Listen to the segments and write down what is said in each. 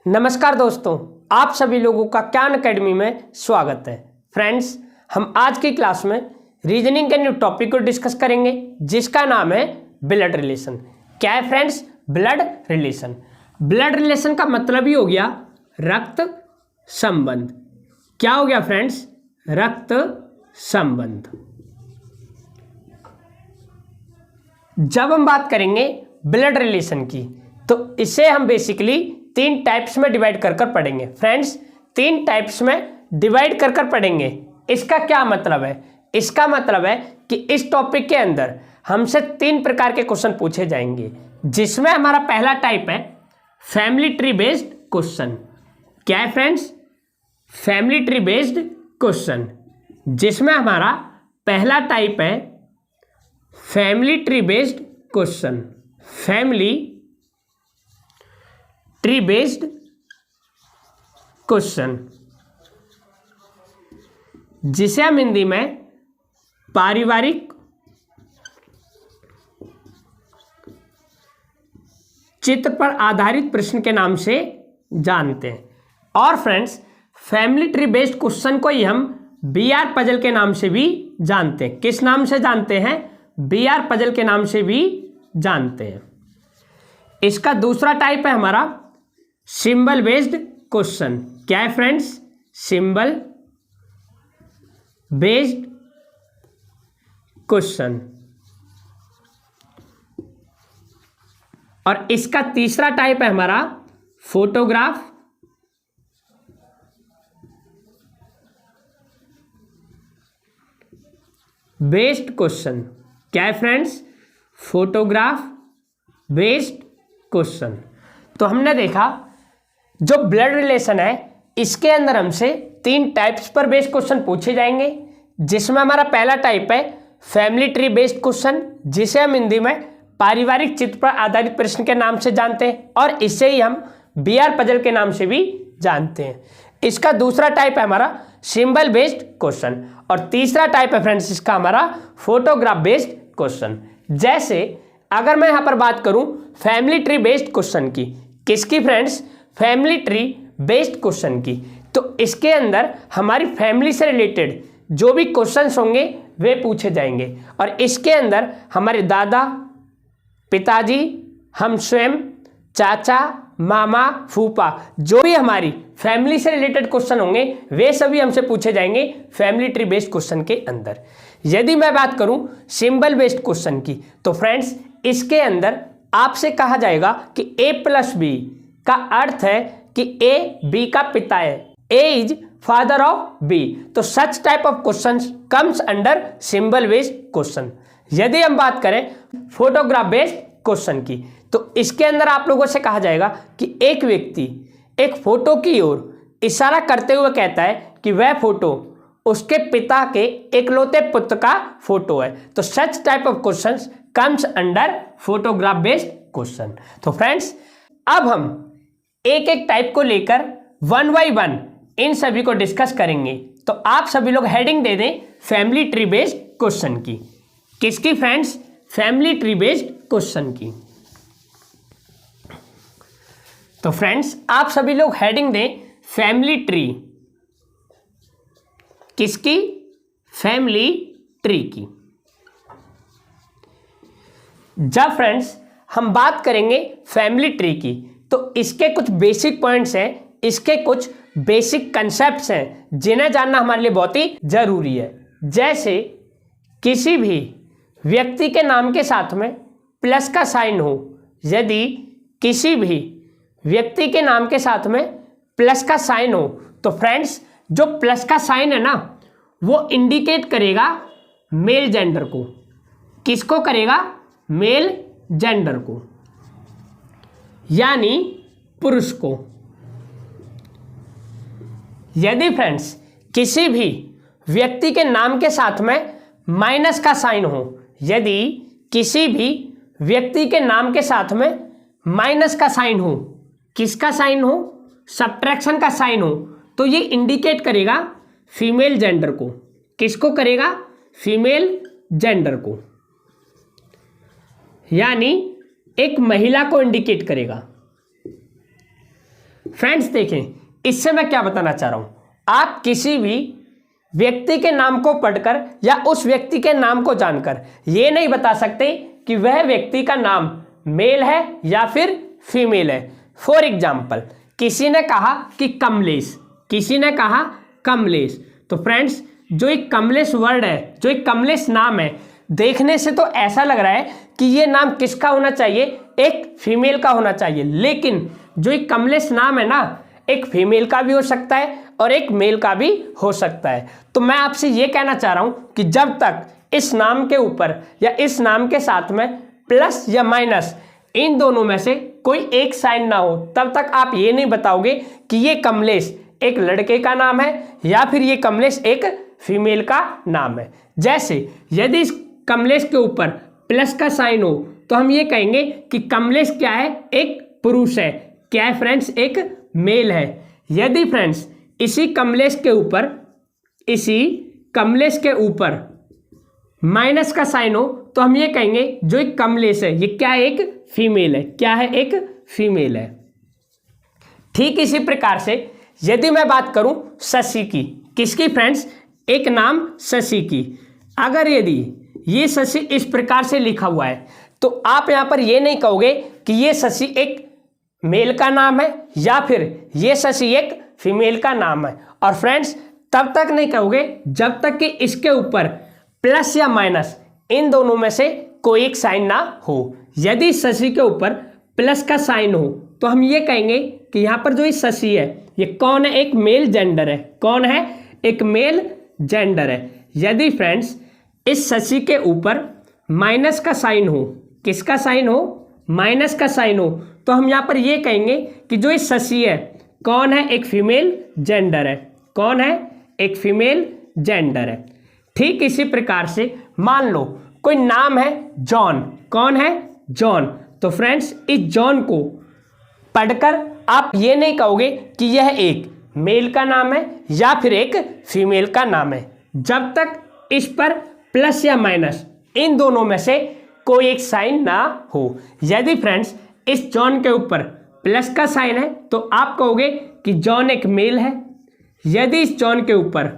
नमस्कार दोस्तों, आप सभी लोगों का ज्ञान एकेडमी में स्वागत है। फ्रेंड्स, हम आज की क्लास में रीजनिंग के न्यू टॉपिक को डिस्कस करेंगे जिसका नाम है ब्लड रिलेशन। क्या है friends? Blood relation. Blood relation का मतलब ही हो गया रक्त संबंध। क्या हो गया फ्रेंड्स? रक्त संबंध। जब हम बात करेंगे ब्लड रिलेशन की तो इसे हम बेसिकली तीन टाइप्स में डिवाइड कर कर पढ़ेंगे। फ्रेंड्स, तीन टाइप्स में डिवाइड कर कर पढ़ेंगे। इसका क्या मतलब है? इसका मतलब है कि इस टॉपिक के अंदर हमसे तीन प्रकार के क्वेश्चन पूछे जाएंगे, जिसमें हमारा पहला टाइप है फैमिली ट्री बेस्ड क्वेश्चन। क्या है friends? Family tree based question, जिसमें हमारा पहला टाइप है family tree based question. Family tree based question, जिसे हम हिंदी में पारिवारिक चित्र पर आधारित प्रश्न के नाम से जानते हैं। और friends, family tree based question को ही हम बीआर पजल के नाम से भी जानते हैं। किस नाम से जानते हैं? बीआर पजल के नाम से भी जानते हैं। इसका दूसरा टाइप है हमारा सिंबल बेस्ड क्वेश्चन। क्या है फ्रेंड्स? Symbol based question. और इसका तीसरा टाइप है हमारा फोटोग्राफ बेस्ड क्वेश्चन। क्या है फ्रेंड्स? Photograph based question. तो हमने देखा जो ब्लड रिलेशन है इसके अंदर हमसे तीन टाइप्स पर बेस्ड क्वेश्चन पूछे जाएंगे, जिसमें हमारा पहला टाइप है फैमिली ट्री बेस्ड क्वेश्चन, जिसे हम हिंदी में पारिवारिक चित्र पर आधारित प्रश्न के नाम से जानते हैं और इसे ही हम बीआर पजल के नाम से भी जानते हैं। इसका दूसरा टाइप है हमारा सिंबल बेस्ड क्वेश्चन और तीसरा टाइप है फ्रेंड्स इसका हमारा फोटोग्राफ बेस्ड क्वेश्चन। जैसे अगर मैं यहां पर बात करूं फैमिली ट्री बेस्ड क्वेश्चन की, किसकी friends? Family tree based question की, तो इसके अंदर हमारी फैमिली से रिलेटेड जो भी क्वेश्चंस होंगे वे पूछे जाएंगे और इसके अंदर हमारे दादा, पिताजी, हम स्वयं, चाचा, मामा, फूफा, जो भी हमारी फैमिली से रिलेटेड क्वेश्चन होंगे वे सभी हमसे पूछे जाएंगे फैमिली ट्री बेस्ड क्वेश्चन के अंदर। यदि मैं बात करूं सिंबल बेस्ड क्वेश्चन की, तो फ्रेंड्स इसके अंदर आपसे कहा जाएगा कि a प्लस बी का अर्थ है कि ए बी का पिता है, ए इज फादर ऑफ बी। तो such type of question comes under symbol based question. यदि हम बात करें फोटोग्राफ बेस्ड क्वेश्चन की, तो इसके अंदर आप लोगों से कहा जाएगा कि एक व्यक्ति एक फोटो की ओर इशारा करते हुए कहता है कि वह फोटो उसके पिता के इकलौते पुत्र का फोटो है। तो such type of questions comes under photograph based question. तो फ्रेंड्स, अब हम एक एक टाइप को लेकर वन बाय वन इन सभी को डिस्कस करेंगे। तो आप सभी लोग हेडिंग दे दें फैमिली ट्री बेस्ड क्वेश्चन की। किसकी friends? Family tree based question की। तो फ्रेंड्स, आप सभी लोग हेडिंग दें फैमिली ट्री। किसकी? फैमिली ट्री की। जब फ्रेंड्स हम बात करेंगे फैमिली ट्री की, तो इसके कुछ बेसिक पॉइंट्स हैं, इसके कुछ बेसिक कंसेप्ट्स हैं जिन्हें जानना हमारे लिए बहुत ही जरूरी है। जैसे किसी भी व्यक्ति के नाम के साथ में प्लस का साइन हो, यदि किसी भी व्यक्ति के नाम के साथ में प्लस का साइन हो, तो फ्रेंड्स जो प्लस का साइन है ना, वो इंडिकेट करेगा मेल जेंडर को। किसको करेगा? मेल जेंडर को, यानी पुरुष को। यदि फ्रेंड्स किसी भी व्यक्ति के नाम के साथ में माइनस का साइन हो, यदि किसी भी व्यक्ति के नाम के साथ में माइनस का साइन हो, किसका साइन हो? सब्ट्रैक्शन का साइन हो, तो ये इंडिकेट करेगा फीमेल जेंडर को। किसको करेगा? फीमेल जेंडर को, यानी एक महिला को इंडिकेट करेगा। फ्रेंड्स देखें, इससे मैं क्या बताना चाह रहा हूं, आप किसी भी व्यक्ति के नाम को पढ़कर या उस व्यक्ति के नाम को जानकर ये नहीं बता सकते कि वह व्यक्ति का नाम मेल है या फिर फीमेल है। फॉर एग्जाम्पल, किसी ने कहा कि कमलेश, किसी ने कहा कमलेश, तो फ्रेंड्स जो एक कमलेश वर्ड है, जो एक कमलेश नाम है, देखने से तो ऐसा लग रहा है कि ये नाम किसका होना चाहिए, एक फीमेल का होना चाहिए, लेकिन जो एक कमलेश नाम है ना, एक फीमेल का भी हो सकता है और एक मेल का भी हो सकता है। तो मैं आपसे ये कहना चाह रहा हूं कि जब तक इस नाम के ऊपर या इस नाम के साथ में प्लस या माइनस इन दोनों में से कोई एक साइन ना हो, तब तक आप ये नहीं बताओगे कि ये कमलेश एक लड़के का नाम है या फिर ये कमलेश एक फीमेल का नाम है। जैसे यदि इस कमलेश के ऊपर प्लस का साइन हो तो हम ये कहेंगे कि कमलेश क्या है, एक पुरुष है। क्या है फ्रेंड्स, एक मेल है। यदि फ्रेंड्स इसी कमलेश के ऊपर माइनस का साइन हो तो हम ये कहेंगे जो एक कमलेश है ये क्या है, एक फीमेल है। क्या है, एक फीमेल है। ठीक इसी प्रकार से यदि मैं बात करूं शशि की, किसकी फ्रेंड्स, एक नाम शशि की, अगर यदि ये शशि इस प्रकार से लिखा हुआ है तो आप यहां पर ये नहीं कहोगे कि ये शशि एक मेल का नाम है या फिर ये शशि एक फीमेल का नाम है। और फ्रेंड्स तब तक नहीं कहोगे जब तक कि इसके ऊपर प्लस या माइनस इन दोनों में से कोई एक साइन ना हो। यदि शशि के ऊपर प्लस का साइन हो तो हम ये कहेंगे कि यहाँ पर जो ये शशि है ये कौन है, एक मेल जेंडर है। कौन है, एक मेल जेंडर है। यदि फ्रेंड्स इस शशि के ऊपर माइनस का साइन हो, किसका साइन हो, माइनस का साइन हो, तो हम यहाँ पर ये कहेंगे कि जो ये शशि है कौन है, एक फीमेल जेंडर है। कौन है, एक फीमेल जेंडर है। ठीक इसी प्रकार से मान लो कोई नाम है जॉन, कौन है, जॉन, तो फ्रेंड्स इस जॉन को पढ़कर आप ये नहीं कहोगे कि यह एक मेल का नाम है या फिर एक फीमेल का नाम है, जब तक इस पर प्लस या माइनस इन दोनों में से कोई एक साइन ना हो। यदि फ्रेंड्स इस जॉन के ऊपर प्लस का साइन है तो आप कहोगे कि जॉन एक मेल है। यदि इस जॉन के ऊपर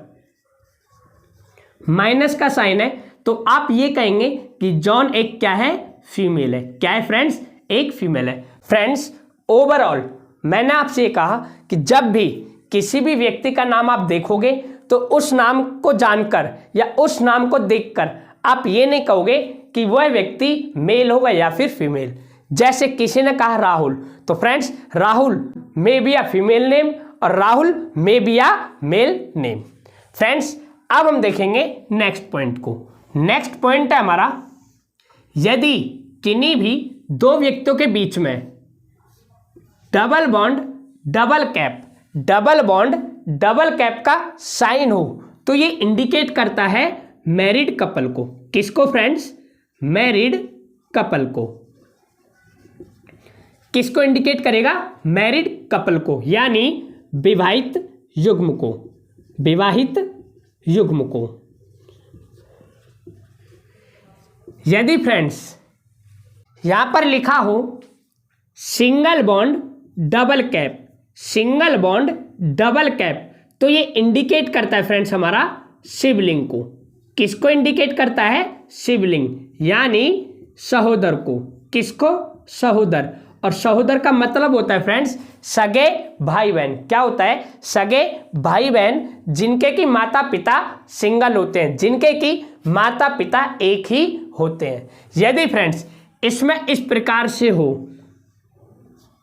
माइनस का साइन है तो आप ये कहेंगे कि जॉन एक क्या है, फीमेल है। क्या है फ्रेंड्स, एक फीमेल है। फ्रेंड्स ओवरऑल मैंने आपसे ये कहा कि जब भी किसी भी व्यक्ति का नाम आप देखोगे तो उस नाम को जानकर या उस नाम को देखकर आप ये नहीं कहोगे कि वह व्यक्ति मेल होगा या फिर फीमेल। जैसे किसी ने कहा राहुल, तो friends Rahul may be a female name और Rahul may be a male name. Friends अब हम देखेंगे नेक्स्ट पॉइंट को। नेक्स्ट पॉइंट है हमारा, यदि किन्हीं भी दो व्यक्तियों के बीच में double bond double cap, double bond double cap का साइन हो तो ये इंडिकेट करता है मैरिड कपल को। किसको फ्रेंड्स, मैरिड कपल को। किसको इंडिकेट करेगा, मैरिड कपल को, यानी विवाहित युग्म को, विवाहित युग्म को। यदि फ्रेंड्स यहां पर लिखा हो single bond double cap, single bond double cap, तो ये इंडिकेट करता है फ्रेंड्स हमारा सिबलिंग को। किसको इंडिकेट करता है, सिबलिंग, यानी सहोदर को। किसको, सहोदर। और सहोदर का मतलब होता है फ्रेंड्स सगे भाई बहन। क्या होता है, सगे भाई बहन जिनके की माता पिता सिंगल होते हैं, जिनके की माता पिता एक ही होते हैं। यदि फ्रेंड्स इसमें इस प्रकार से हो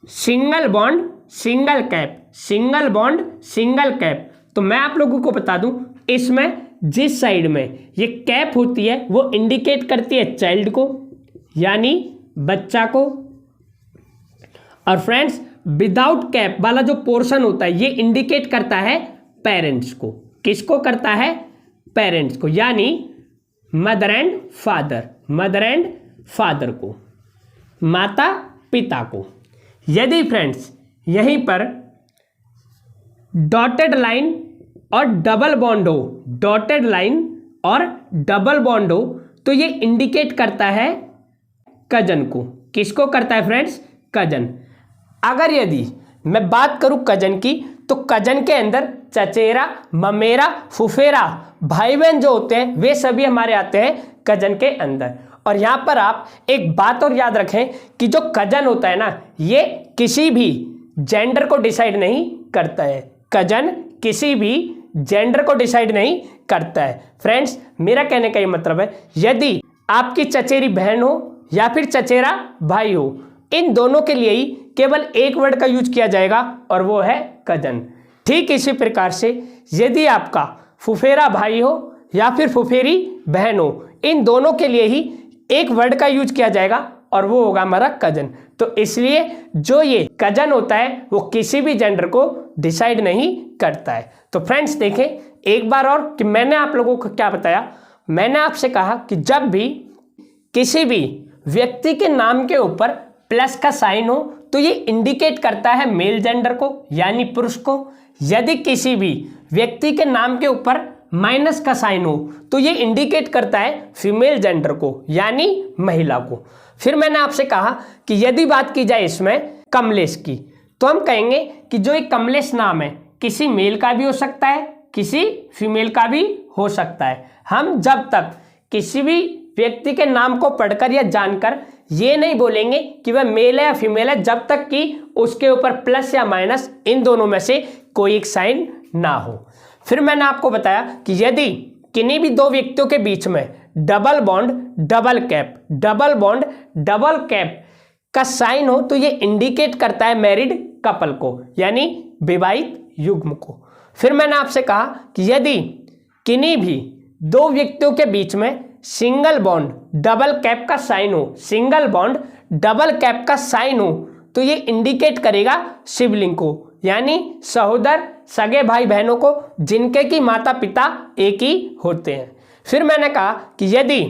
single bond single cap, single bond single cap, तो मैं आप लोगों को बता दूं इसमें जिस साइड में ये कैप होती है वो इंडिकेट करती है चाइल्ड को, यानी बच्चा को। और फ्रेंड्स विदाउट कैप वाला जो पोर्शन होता है ये इंडिकेट करता है पेरेंट्स को। किसको करता है, पेरेंट्स को, यानी mother and father, mother and father को, माता पिता को। यदि फ्रेंड्स यहीं पर डॉटेड लाइन और डबल बॉन्ड हो, डॉटेड लाइन और डबल बॉन्ड हो, तो ये इंडिकेट करता है कजन को। किसको करता है फ्रेंड्स, कजन। अगर यदि मैं बात करूं कजन की, तो कजन के अंदर चचेरा, ममेरा, फुफेरा भाई बहन जो होते हैं वे सभी हमारे आते हैं कजन के अंदर। और यहाँ पर आप एक बात और याद रखें कि जो कजन होता है ना, ये किसी भी जेंडर को डिसाइड नहीं करता है। कजन किसी भी जेंडर को डिसाइड नहीं करता है। फ्रेंड्स, मेरा कहने का ये मतलब है, यदि आपकी चचेरी बहन हो या फिर चचेरा भाई हो, इन दोनों के लिए ही केवल एक वर्ड का यूज किया जाएगा और वो है कजन। ठीक इसी प्रकार से यदि आपका फुफेरा भाई हो या फिर फुफेरी बहन हो, इन दोनों के लिए ही एक वर्ड का यूज किया जाएगा और वो होगा हमारा कजन। तो इसलिए जो ये कजन होता है वो किसी भी जेंडर को डिसाइड नहीं करता है। तो फ्रेंड्स देखें एक बार और कि मैंने आप लोगों को क्या बताया। मैंने आपसे कहा कि जब भी किसी भी व्यक्ति के नाम के ऊपर प्लस का साइन हो तो ये इंडिकेट करता है मेल जेंडर को, यानी पुरुष को। यदि किसी भी व्यक्ति के नाम के ऊपर माइनस का साइन हो तो ये इंडिकेट करता है फीमेल जेंडर को, यानी महिला को। फिर मैंने आपसे कहा कि यदि बात की जाए इसमें कमलेश की, तो हम कहेंगे कि जो एक कमलेश नाम है किसी मेल का भी हो सकता है, किसी फीमेल का भी हो सकता है। हम जब तक किसी भी व्यक्ति के नाम को पढ़कर या जानकर ये नहीं बोलेंगे कि वह मेल है या फीमेल है, जब तक कि उसके ऊपर प्लस या माइनस इन दोनों में से कोई एक साइन ना हो। फिर मैंने आपको बताया कि यदि किन्हीं भी दो व्यक्तियों के बीच में double bond double cap, double bond double cap का साइन हो तो ये इंडिकेट करता है मैरिड कपल को, यानी विवाहित युग्म को। फिर मैंने आपसे कहा कि यदि किन्हीं भी दो व्यक्तियों के बीच में सिंगल बॉन्ड डबल कैप का साइन हो, सिंगल बॉन्ड डबल कैप का साइन हो तो ये इंडिकेट करेगा सिबलिंग को, यानी सहोदर, सगे भाई बहनों को जिनके की माता पिता एक ही होते हैं। फिर मैंने कहा कि यदि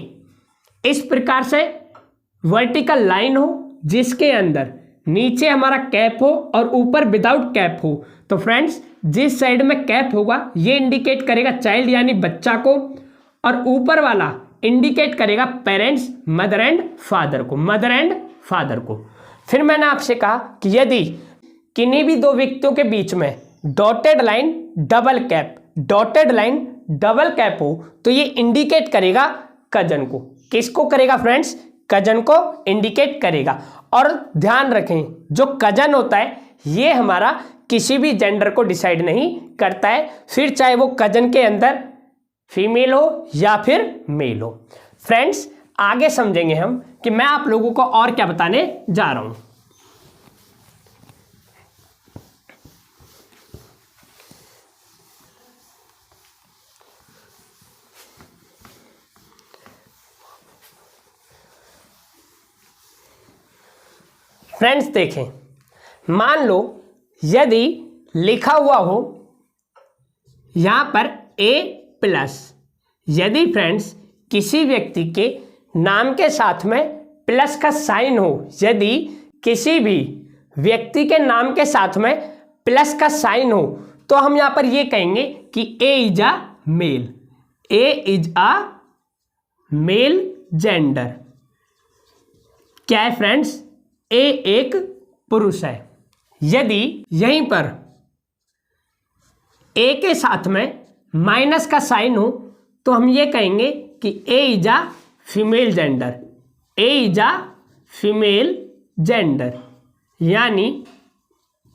इस प्रकार से वर्टिकल लाइन हो जिसके अंदर नीचे हमारा कैप हो और ऊपर विदाउट कैप हो, तो फ्रेंड्स जिस साइड में कैप होगा ये इंडिकेट करेगा चाइल्ड यानी बच्चा को, और ऊपर वाला इंडिकेट करेगा पेरेंट्स, मदर एंड फादर को, मदर एंड फादर को। फिर मैंने आपसे कहा कि यदि किन्हीं भी दो व्यक्तियों के बीच में dotted line double cap, dotted line double cap हो तो ये इंडिकेट करेगा कजन को। किसको करेगा फ्रेंड्स? कजन को इंडिकेट करेगा। और ध्यान रखें जो कजन होता है ये हमारा किसी भी जेंडर को डिसाइड नहीं करता है, फिर चाहे वो कजन के अंदर फीमेल हो या फिर मेल हो। फ्रेंड्स आगे समझेंगे हम कि मैं आप लोगों को और क्या बताने जा रहा हूं। फ्रेंड्स देखें, मान लो यदि लिखा हुआ हो यहां पर A प्लस, यदि फ्रेंड्स किसी व्यक्ति के नाम के साथ में प्लस का साइन हो, यदि किसी भी व्यक्ति के नाम के साथ में प्लस का साइन हो तो हम यहां पर ये कहेंगे कि A is a male, A is a male gender. क्या है फ्रेंड्स? A एक पुरुष है। यदि यहीं पर A के साथ में माइनस का साइन हो तो हम ये कहेंगे कि A is a female gender, A is a female gender, यानी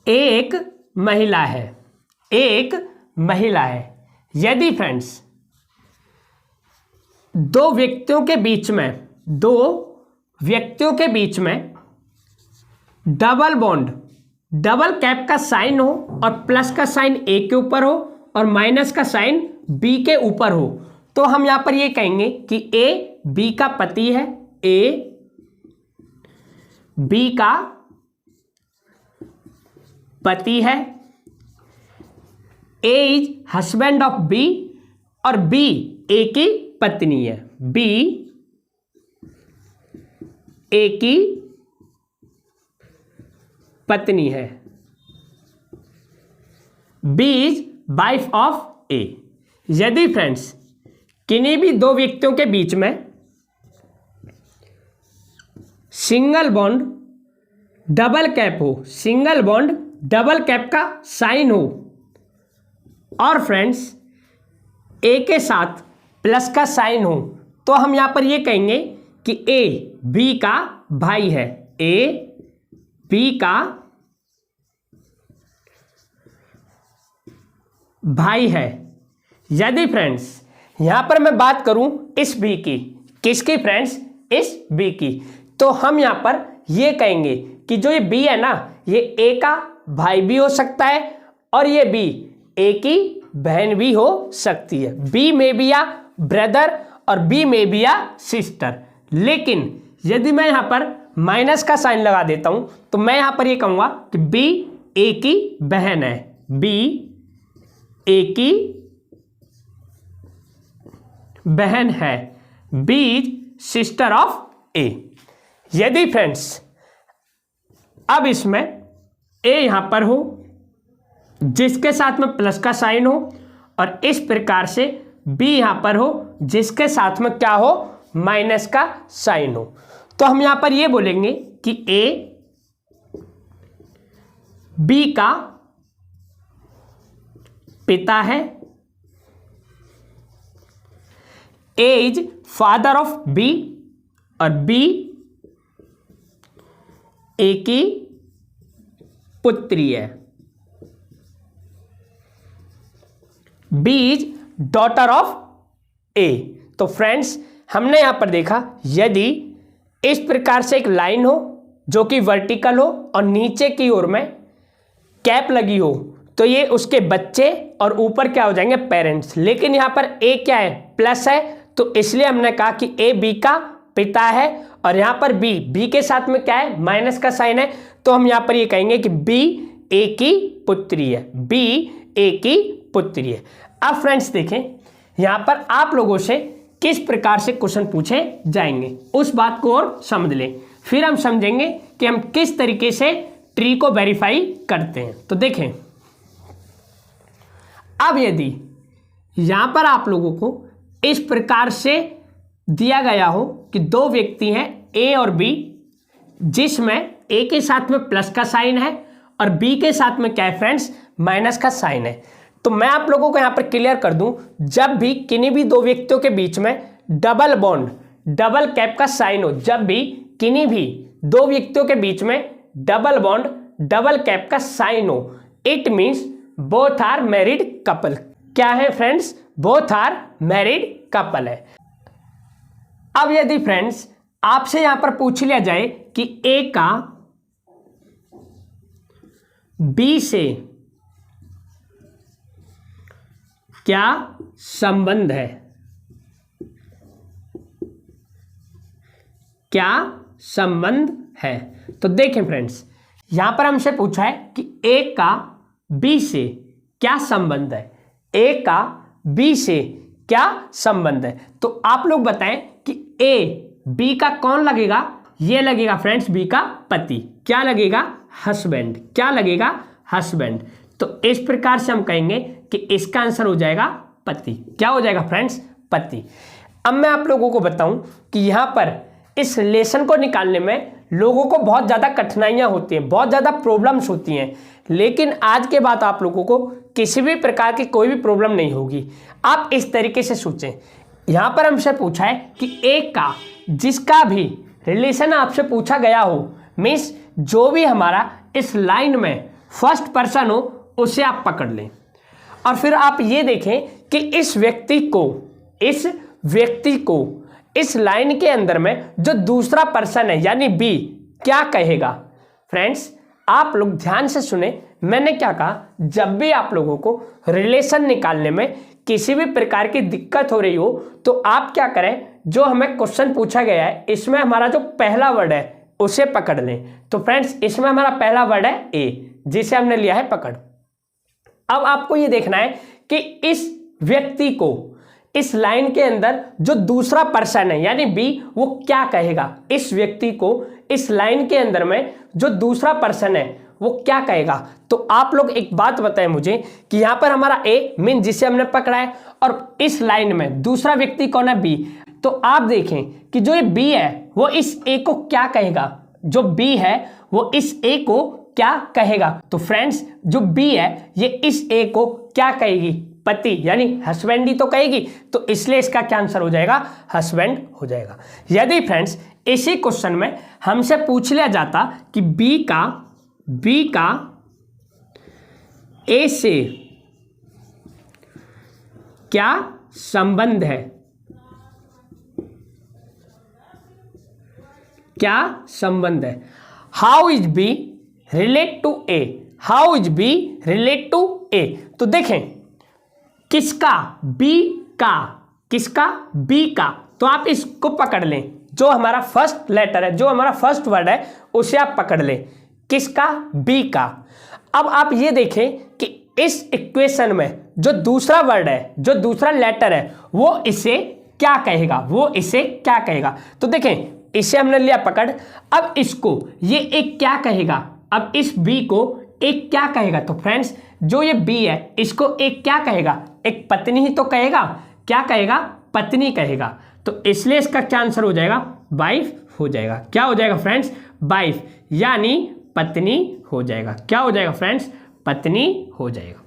A एक महिला है, A एक महिला है। यदि फ्रेंड्स दो व्यक्तियों के बीच में डबल बॉन्ड डबल कैप का साइन हो और प्लस का साइन A के ऊपर हो और माइनस का साइन B के ऊपर हो तो हम यहां पर ये कहेंगे कि A B का पति है, A B का पति है, A is husband of B और B A की पत्नी है, B A की पत्नी है, B is wife of A। यदि फ्रेंड्स किन्हीं भी दो व्यक्तियों के बीच में सिंगल बॉन्ड डबल कैप हो, सिंगल बॉन्ड डबल कैप का साइन हो और फ्रेंड्स ए के साथ प्लस का साइन हो तो हम यहां पर ये कहेंगे कि ए बी का भाई है, ए बी का भाई है। यदि फ्रेंड्स यहां पर मैं बात करूं इस बी की, किसकी फ्रेंड्स, इस बी की, तो हम यहां पर ये कहेंगे कि जो ये बी है ना ये ए का भाई भी हो सकता है और ये बी ए की बहन भी हो सकती है। बी में बी आ ब्रदर और बी में बी आ सिस्टर। लेकिन यदि मैं यहां पर माइनस का साइन लगा देता हूं तो मैं यहां पर ये कहूंगा कि बी ए की बहन है, बी ए की बहन है, बी इज सिस्टर ऑफ ए। यदि फ्रेंड्स अब इसमें ए यहां पर हो जिसके साथ में प्लस का साइन हो और इस प्रकार से बी यहां पर हो जिसके साथ में क्या हो, माइनस का साइन हो, तो हम यहां पर ये बोलेंगे कि ए बी का पिता है, ए इज फादर ऑफ बी और बी ए की पुत्री है, बी इज डॉटर ऑफ ए। तो फ्रेंड्स हमने यहां पर देखा यदि इस प्रकार से एक लाइन हो जो कि वर्टिकल हो और नीचे की ओर में कैप लगी हो तो ये उसके बच्चे और ऊपर क्या हो जाएंगे, पेरेंट्स। लेकिन यहां पर ए क्या है, प्लस है, तो इसलिए हमने कहा कि ए बी का पिता है और यहां पर बी बी के साथ में क्या है, माइनस का साइन है, तो हम यहां पर ये कहेंगे कि बी ए की पुत्री है, बी ए की पुत्री है। अब फ्रेंड्स देखें यहां पर आप लोगों से किस प्रकार से क्वेश्चन पूछे जाएंगे उस बात को और समझ लें, फिर हम समझेंगे कि हम किस तरीके से ट्री को वेरीफाई करते हैं। तो देखें अब यदि यहां पर आप लोगों को इस प्रकार से दिया गया हो कि दो व्यक्ति हैं ए और बी, जिसमें ए के साथ में प्लस का साइन है और बी के साथ में क्या है फ्रेंड्स, माइनस का साइन है, तो मैं आप लोगों को यहां पर क्लियर कर दूं, जब भी किन्हीं भी दो व्यक्तियों के बीच में डबल बॉन्ड डबल कैप का साइन हो, जब भी किन्हीं भी दो व्यक्तियों के बीच में डबल बॉन्ड डबल कैप का साइन हो, it means both are married couple. क्या है friends, both are married couple है। अब यदि फ्रेंड्स आपसे यहां पर पूछ लिया जाए कि ए का बी से क्या संबंध है, क्या संबंध है, तो देखें फ्रेंड्स यहां पर हमसे पूछा है कि ए का बी से क्या संबंध है, ए का बी से क्या संबंध है, तो आप लोग बताएं कि ए बी का कौन लगेगा, ये लगेगा फ्रेंड्स बी का पति, क्या लगेगा, हस्बैंड, क्या लगेगा, हस्बैंड। तो इस प्रकार से हम कहेंगे कि इसका आंसर हो जाएगा पति, क्या हो जाएगा फ्रेंड्स, पति। अब मैं आप लोगों को बताऊं कि यहां पर इस रिलेशन को निकालने में लोगों को बहुत ज़्यादा कठिनाइयां होती हैं, बहुत ज़्यादा प्रॉब्लम्स होती हैं, लेकिन आज के बाद आप लोगों को किसी भी प्रकार की कोई भी प्रॉब्लम नहीं होगी। आप इस तरीके से सोचें, यहाँ पर हमसे पूछा है कि एक का जिसका भी रिलेशन आपसे पूछा गया हो, मीन्स जो भी हमारा इस लाइन में फर्स्ट पर्सन हो उसे आप पकड़ लें और फिर आप ये देखें कि इस व्यक्ति को इस लाइन के अंदर में जो दूसरा पर्सन है यानी बी क्या कहेगा। फ्रेंड्स आप लोग ध्यान से सुने, मैंने क्या कहा, जब भी आप लोगों को रिलेशन निकालने में किसी भी प्रकार की दिक्कत हो रही हो तो आप क्या करें, जो हमें क्वेश्चन पूछा गया है इसमें हमारा जो पहला वर्ड है उसे पकड़ लें। तो फ्रेंड्स इसमें हमारा पहला वर्ड है ए, जिसे हमने लिया है पकड़। अब आपको ये देखना है कि इस व्यक्ति को इस लाइन के अंदर जो दूसरा पर्सन है यानी बी वो क्या कहेगा, इस व्यक्ति को इस लाइन के अंदर में जो दूसरा पर्सन है वो क्या कहेगा। तो आप लोग एक बात बताएं मुझे कि यहां पर हमारा ए मीन जिसे हमने पकड़ा है और इस लाइन में दूसरा व्यक्ति कौन है, बी। तो आप देखें कि जो ये बी है वो इस ए को क्या कहेगा, जो बी है वो इस ए को क्या कहेगा? तो फ्रेंड्स जो बी है ये इस ए को क्या कहेगी? पति यानी हस्बैंड ही तो कहेगी, तो इसलिए इसका क्या आंसर हो जाएगा? हस्बैंड हो जाएगा। यदि फ्रेंड्स इसी क्वेश्चन में हमसे पूछ लिया जाता कि बी का ए से क्या संबंध है, क्या संबंध है? How is B relate to A, how is B relate to A. तो देखें किसका? बी का, किसका? बी का। तो आप इसको पकड़ लें, जो हमारा फर्स्ट लेटर है, जो हमारा फर्स्ट वर्ड है उसे आप पकड़ लें, किसका? बी का। अब आप ये देखें कि इस इक्वेशन में जो दूसरा वर्ड है, जो दूसरा लेटर है, वो इसे क्या कहेगा? वो इसे क्या कहेगा? तो देखें इसे हमने लिया पकड़, अब इसको ये एक क्या कहेगा? अब इस बी को एक क्या कहेगा? तो फ्रेंड्स जो ये बी है इसको एक क्या कहेगा? एक पत्नी ही तो कहेगा। क्या कहेगा? पत्नी कहेगा। तो इसलिए इसका क्या आंसर हो जाएगा? वाइफ हो जाएगा। क्या हो जाएगा फ्रेंड्स? वाइफ यानी पत्नी हो जाएगा। क्या हो जाएगा फ्रेंड्स? पत्नी हो जाएगा।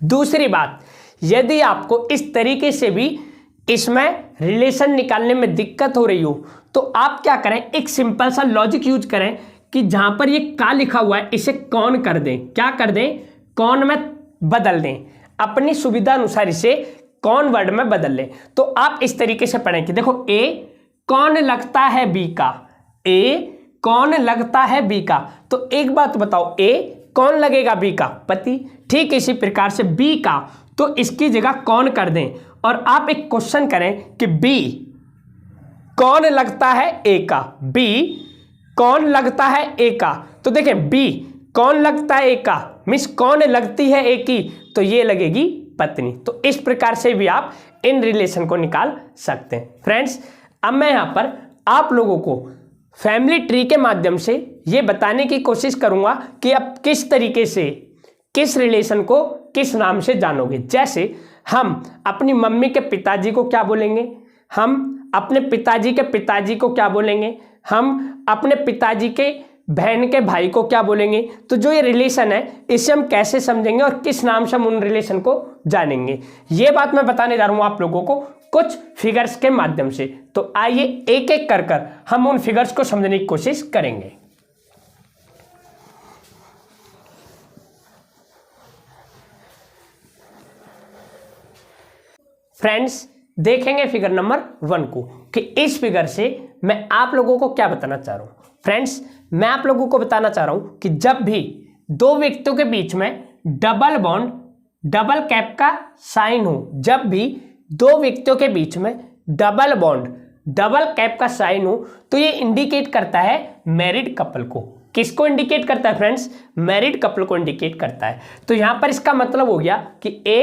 दूसरी बात, यदि आपको इस तरीके से भी इसमें रिलेशन निकालने में दिक्कत हो रही हो तो आप क्या करें? एक सिंपल सा लॉजिक यूज करें कि जहां पर ये का लिखा हुआ है इसे कौन कर दें। क्या कर दें? कौन में बदल दें। अपनी सुविधा अनुसार इसे कौन वर्ड में बदल लें। तो आप इस तरीके से पढ़ें कि देखो ए कौन लगता है बी का, ए कौन लगता है बी का। तो एक बात बताओ, ए कौन लगेगा? बी का पति। ठीक इसी प्रकार से बी का तो इसकी जगह कौन कर दें और आप एक क्वेश्चन करें कि बी कौन लगता है ए का, बी कौन लगता है ए का। तो देखें बी कौन लगता है ए का मीन्स कौन लगती है ए की, तो ये लगेगी पत्नी। तो इस प्रकार से भी आप इन रिलेशन को निकाल सकते हैं। फ्रेंड्स अब मैं यहाँ पर आप लोगों को फैमिली ट्री के माध्यम से ये बताने की कोशिश करूंगा कि आप किस तरीके से किस रिलेशन को किस नाम से जानोगे। जैसे हम अपनी मम्मी के पिताजी को क्या बोलेंगे, हम अपने पिताजी के पिताजी को क्या बोलेंगे, हम अपने पिताजी के बहन के भाई को क्या बोलेंगे। तो जो ये रिलेशन है इसे हम कैसे समझेंगे और किस नाम से हम उन रिलेशन को जानेंगे, ये बात मैं बताने जा रहा हूं आप लोगों को कुछ फिगर्स के माध्यम से। तो आइए एक एक कर हम उन फिगर्स को समझने की कोशिश करेंगे। फ्रेंड्स देखेंगे फिगर नंबर 1 को कि इस फिगर से मैं आप लोगों को क्या बताना चाह रहा हूं। फ्रेंड्स मैं आप लोगों को बताना चाह रहा हूं कि जब भी दो व्यक्तियों के बीच में डबल बॉन्ड डबल कैप का साइन हो, जब भी दो व्यक्तियों के बीच में डबल बॉन्ड डबल कैप का साइन हो, तो ये इंडिकेट करता है मैरिड कपल को। किसको इंडिकेट करता है फ्रेंड्स? मैरिड कपल को इंडिकेट करता है। तो यहां पर इसका मतलब हो गया कि ए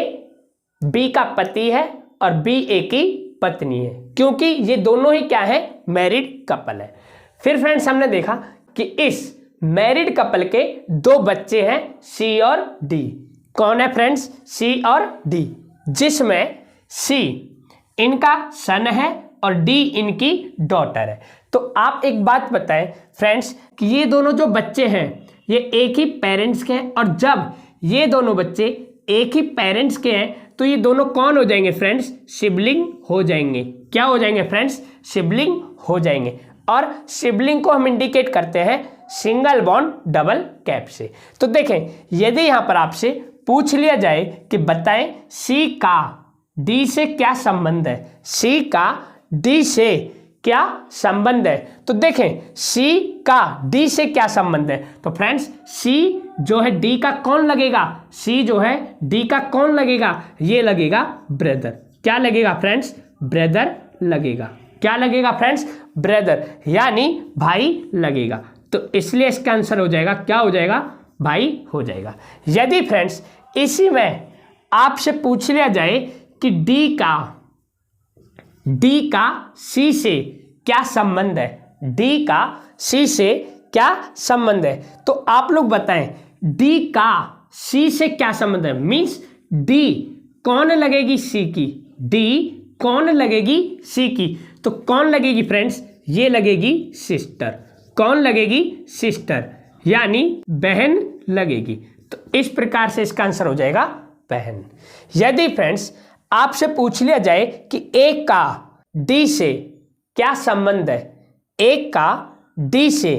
बी का पति है और बी ए की पत्नी है, क्योंकि ये दोनों ही क्या है? मैरिड कपल है। फिर फ्रेंड्स हमने देखा कि इस मैरिड कपल के दो बच्चे हैं सी और डी। कौन है फ्रेंड्स? सी और डी, जिसमें सी इनका सन है और डी इनकी डॉटर है। तो आप एक बात बताएं फ्रेंड्स कि ये दोनों जो बच्चे हैं ये एक ही पेरेंट्स के हैं, और जब ये दोनों बच्चे एक ही पेरेंट्स के हैं तो ये दोनों कौन हो जाएंगे फ्रेंड्स? सिबलिंग हो जाएंगे। क्या हो जाएंगे फ्रेंड्स? सिबलिंग हो जाएंगे। और सिबलिंग को हम इंडिकेट करते हैं सिंगल बॉन्ड डबल कैप से। तो देखें यदि यहां पर आपसे पूछ लिया जाए कि बताएं सी का डी से क्या संबंध है, सी का डी से क्या संबंध है, तो देखें सी का डी से क्या संबंध है। तो फ्रेंड्स सी जो है डी का कौन लगेगा? सी जो है डी का कौन लगेगा? ये लगेगा ब्रदर। क्या लगेगा फ्रेंड्स? ब्रदर लगेगा। क्या लगेगा फ्रेंड्स? ब्रदर यानी भाई लगेगा। तो इसलिए इसका आंसर हो जाएगा, क्या हो जाएगा? भाई हो जाएगा। यदि फ्रेंड्स इसी में आपसे पूछ लिया जाए कि डी का सी से क्या संबंध है, डी का सी से क्या संबंध है, तो आप लोग बताएं डी का सी से क्या संबंध है। मींस डी कौन लगेगी? सी की। डी कौन लगेगी? सी की। तो कौन लगेगी फ्रेंड्स? ये लगेगी सिस्टर। कौन लगेगी? सिस्टर। यानी बहन लगेगी। तो इस प्रकार से इसका आंसर हो जाएगा बहन। यदि फ्रेंड्स आपसे पूछ लिया जाए कि ए का डी से क्या संबंध है, ए का डी से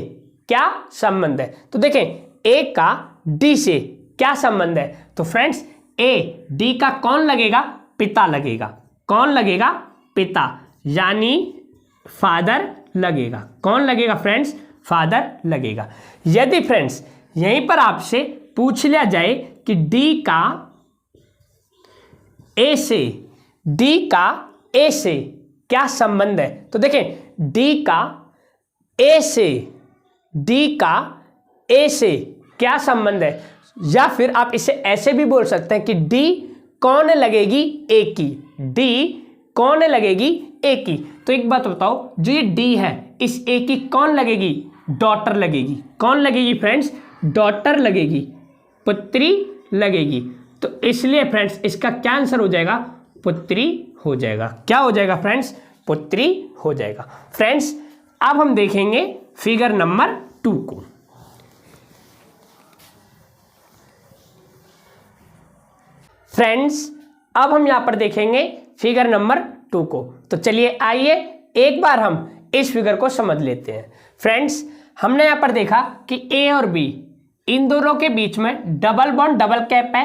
क्या संबंध है, तो देखें ए का डी से क्या संबंध है, तो फ्रेंड्स ए डी का कौन लगेगा, पिता लगेगा। कौन लगेगा, पिता, यानी फादर लगेगा। कौन लगेगा फ्रेंड्स, फादर लगेगा। यदि फ्रेंड्स यहीं पर आपसे पूछ लिया जाए कि डी का ए से, डी का ए से क्या संबंध है, तो देखें डी का ए से, डी का ए से क्या संबंध है, या फिर आप इसे ऐसे भी बोल सकते हैं कि डी कौन लगेगी ए की, डी कौन लगेगी ए की। तो एक बात बताओ, जो ये डी है इस ए की कौन लगेगी, डॉटर लगेगी। कौन लगेगी फ्रेंड्स, डॉटर लगेगी, पुत्री लगेगी। तो इसलिए फ्रेंड्स इसका क्या आंसर हो जाएगा, पुत्री हो जाएगा। क्या हो जाएगा फ्रेंड्स, पुत्री हो जाएगा। फ्रेंड्स अब हम देखेंगे फिगर नंबर 2 को। फ्रेंड्स अब हम यहां पर देखेंगे फिगर नंबर 2 को। तो चलिए आइए एक बार हम इस फिगर को समझ लेते हैं। फ्रेंड्स हमने यहां पर देखा कि ए और बी इन दोनों के बीच में डबल बॉन्ड डबल कैप है।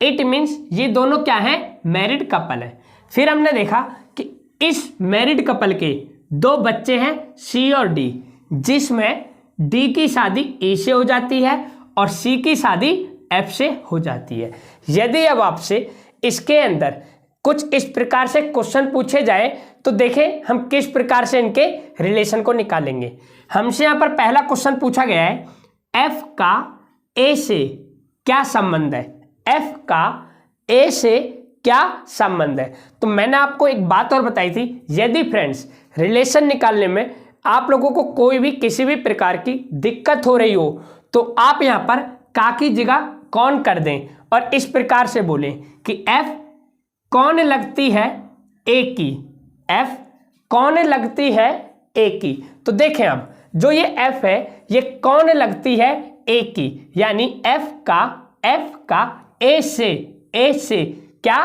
इट मीन्स ये दोनों क्या है, मैरिड कपल है। फिर हमने देखा कि इस मैरिड कपल के 2 बच्चे हैं सी और डी, जिसमें डी की शादी ए से हो जाती है और सी की शादी एफ से हो जाती है। यदि अब आपसे इसके अंदर कुछ इस प्रकार से क्वेश्चन पूछे जाए तो देखें हम किस प्रकार से इनके रिलेशन को निकालेंगे। हमसे यहां पर पहला क्वेश्चन पूछा गया है, एफ का ए से क्या संबंध है, एफ का ए से क्या संबंध है। तो मैंने आपको एक बात और बताई थी, यदि फ्रेंड्स रिलेशन निकालने में आप लोगों को कोई भी किसी भी प्रकार की दिक्कत हो रही हो तो आप यहां पर का की जगह कौन कर दें और इस प्रकार से बोलें कि एफ कौन लगती है ए की, एफ कौन लगती है ए की। तो देखें अब जो ये एफ है ये कौन लगती है ए की, यानी एफ का ए से क्या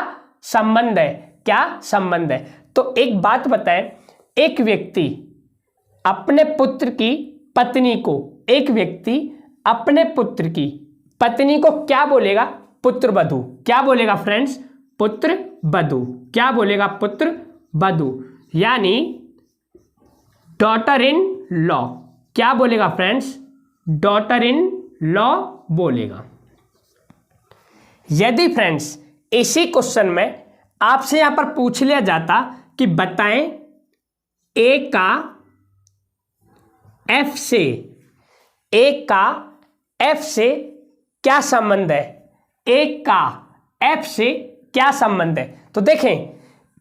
संबंध है, क्या संबंध है। तो एक बात बताएं, एक व्यक्ति अपने पुत्र की पत्नी को, एक व्यक्ति अपने पुत्र की पत्नी को क्या बोलेगा, पुत्र वधू। क्या बोलेगा फ्रेंड्स, पुत्र वधू। क्या बोलेगा, पुत्र वधू, यानी डॉटर इन लॉ। क्या बोलेगा फ्रेंड्स, डॉटर इन लॉ बोलेगा। यदि फ्रेंड्स इसी क्वेश्चन में आपसे यहां पर पूछ लिया जाता कि बताएं ए का एफ से, ए का एफ से क्या संबंध है, ए का एफ से क्या संबंध है। तो देखें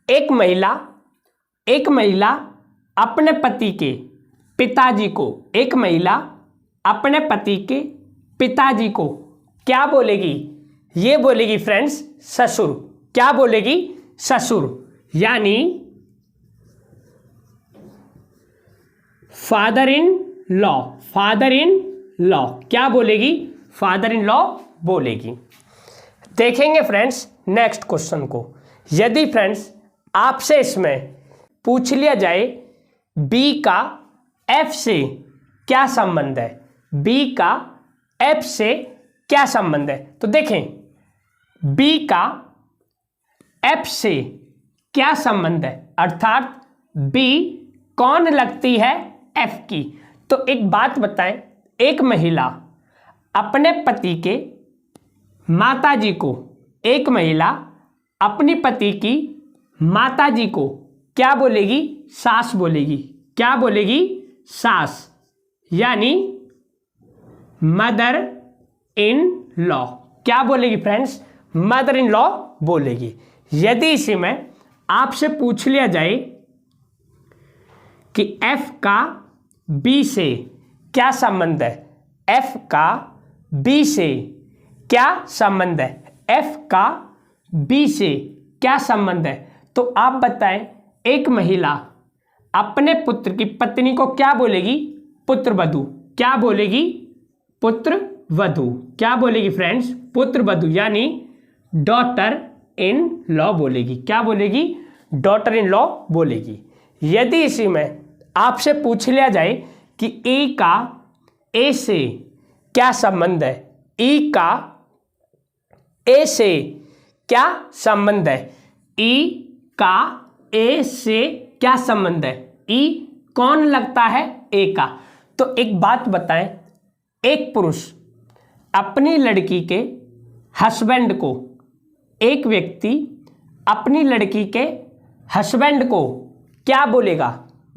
एक महिला अपने पति के पिताजी को, एक महिला अपने पति के पिताजी को क्या बोलेगी, ये बोलेगी फ्रेंड्स ससुर। क्या बोलेगी, ससुर, यानी father in law, father in law. क्या बोलेगी, फादर इन लॉ बोलेगी। देखेंगे फ्रेंड्स नेक्स्ट क्वेश्चन को। यदि फ्रेंड्स आपसे इसमें पूछ लिया जाए बी का एफ से क्या संबंध है, बी का एफ से क्या संबंध है। तो देखें बी का एफ से क्या संबंध है, अर्थात बी कौन लगती है एफ की। तो एक बात बताएं, एक महिला अपने पति के माताजी को, एक महिला अपनी पति की माताजी को क्या बोलेगी, सास बोलेगी। क्या बोलेगी, सास, यानी मदर इन लॉ। क्या बोलेगी फ्रेंड्स, मदर इन लॉ बोलेगी। यदि इसी में आपसे पूछ लिया जाए कि एफ का बी से क्या संबंध है, एफ का बी से क्या संबंध है, एफ का बी से क्या संबंध है, तो आप बताएं एक महिला अपने पुत्र की पत्नी को क्या बोलेगी, पुत्र वधू। क्या बोलेगी, पुत्र वधू। क्या बोलेगी फ्रेंड्स? पुत्र वधू, यानी डॉटर इन लॉ बोलेगी। क्या बोलेगी? डॉटर इन लॉ बोलेगी। यदि इसी में आपसे पूछ लिया जाए कि ई का ए से क्या संबंध है, ई का ए से क्या संबंध है, ई का ए से क्या संबंध है, ई कौन लगता है ए का, तो एक बात बताएं, एक पुरुष अपनी लड़की के हस्बैंड को, एक व्यक्ति अपनी लड़की के हस्बैंड को क्या बोलेगा?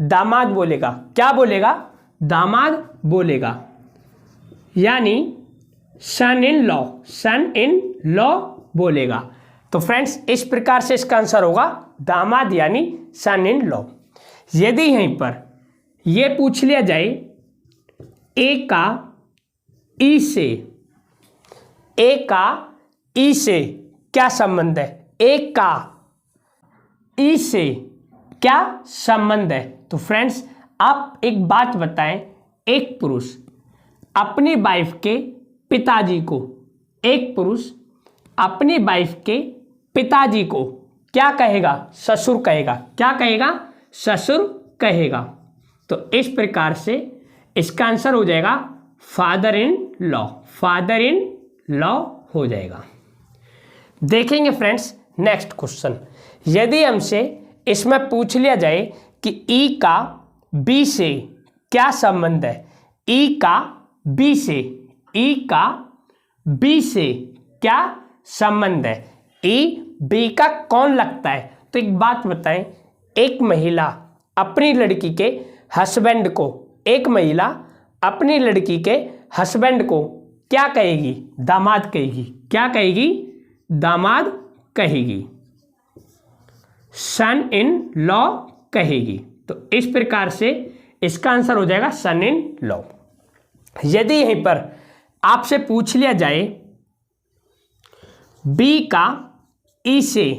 दामाद बोलेगा। क्या बोलेगा? दामाद बोलेगा, यानी सन in law, sun in law बोलेगा। तो फ्रेंड्स इस प्रकार से इसका आंसर होगा दामाद यानी सन इन लॉ। यदि यहीं पर यह पूछ लिया जाए ए का ई से, ए का ई से क्या संबंध है, ए का ई से क्या संबंध है, तो फ्रेंड्स आप एक बात बताएं, एक पुरुष अपनी वाइफ के पिताजी को, एक पुरुष अपनी वाइफ के पिताजी को क्या कहेगा? ससुर कहेगा। क्या कहेगा? ससुर कहेगा। तो इस प्रकार से इसका आंसर हो जाएगा father in law, father in law हो जाएगा। देखेंगे फ्रेंड्स नेक्स्ट क्वेश्चन। यदि हमसे इसमें पूछ लिया जाए कि ई का बी से क्या संबंध है, ई का बी से, ई का बी से क्या संबंध है, ई बी का कौन लगता है, तो एक बात बताएं, एक महिला अपनी लड़की के हस्बैंड को, एक महिला अपनी लड़की के हस्बैंड को क्या कहेगी? दामाद कहेगी। क्या कहेगी? दामाद कहेगी, सन इन लॉ कहेगी। तो इस प्रकार से इसका आंसर हो जाएगा सन इन लॉ। यदि यहीं पर आपसे पूछ लिया जाए बी का ई से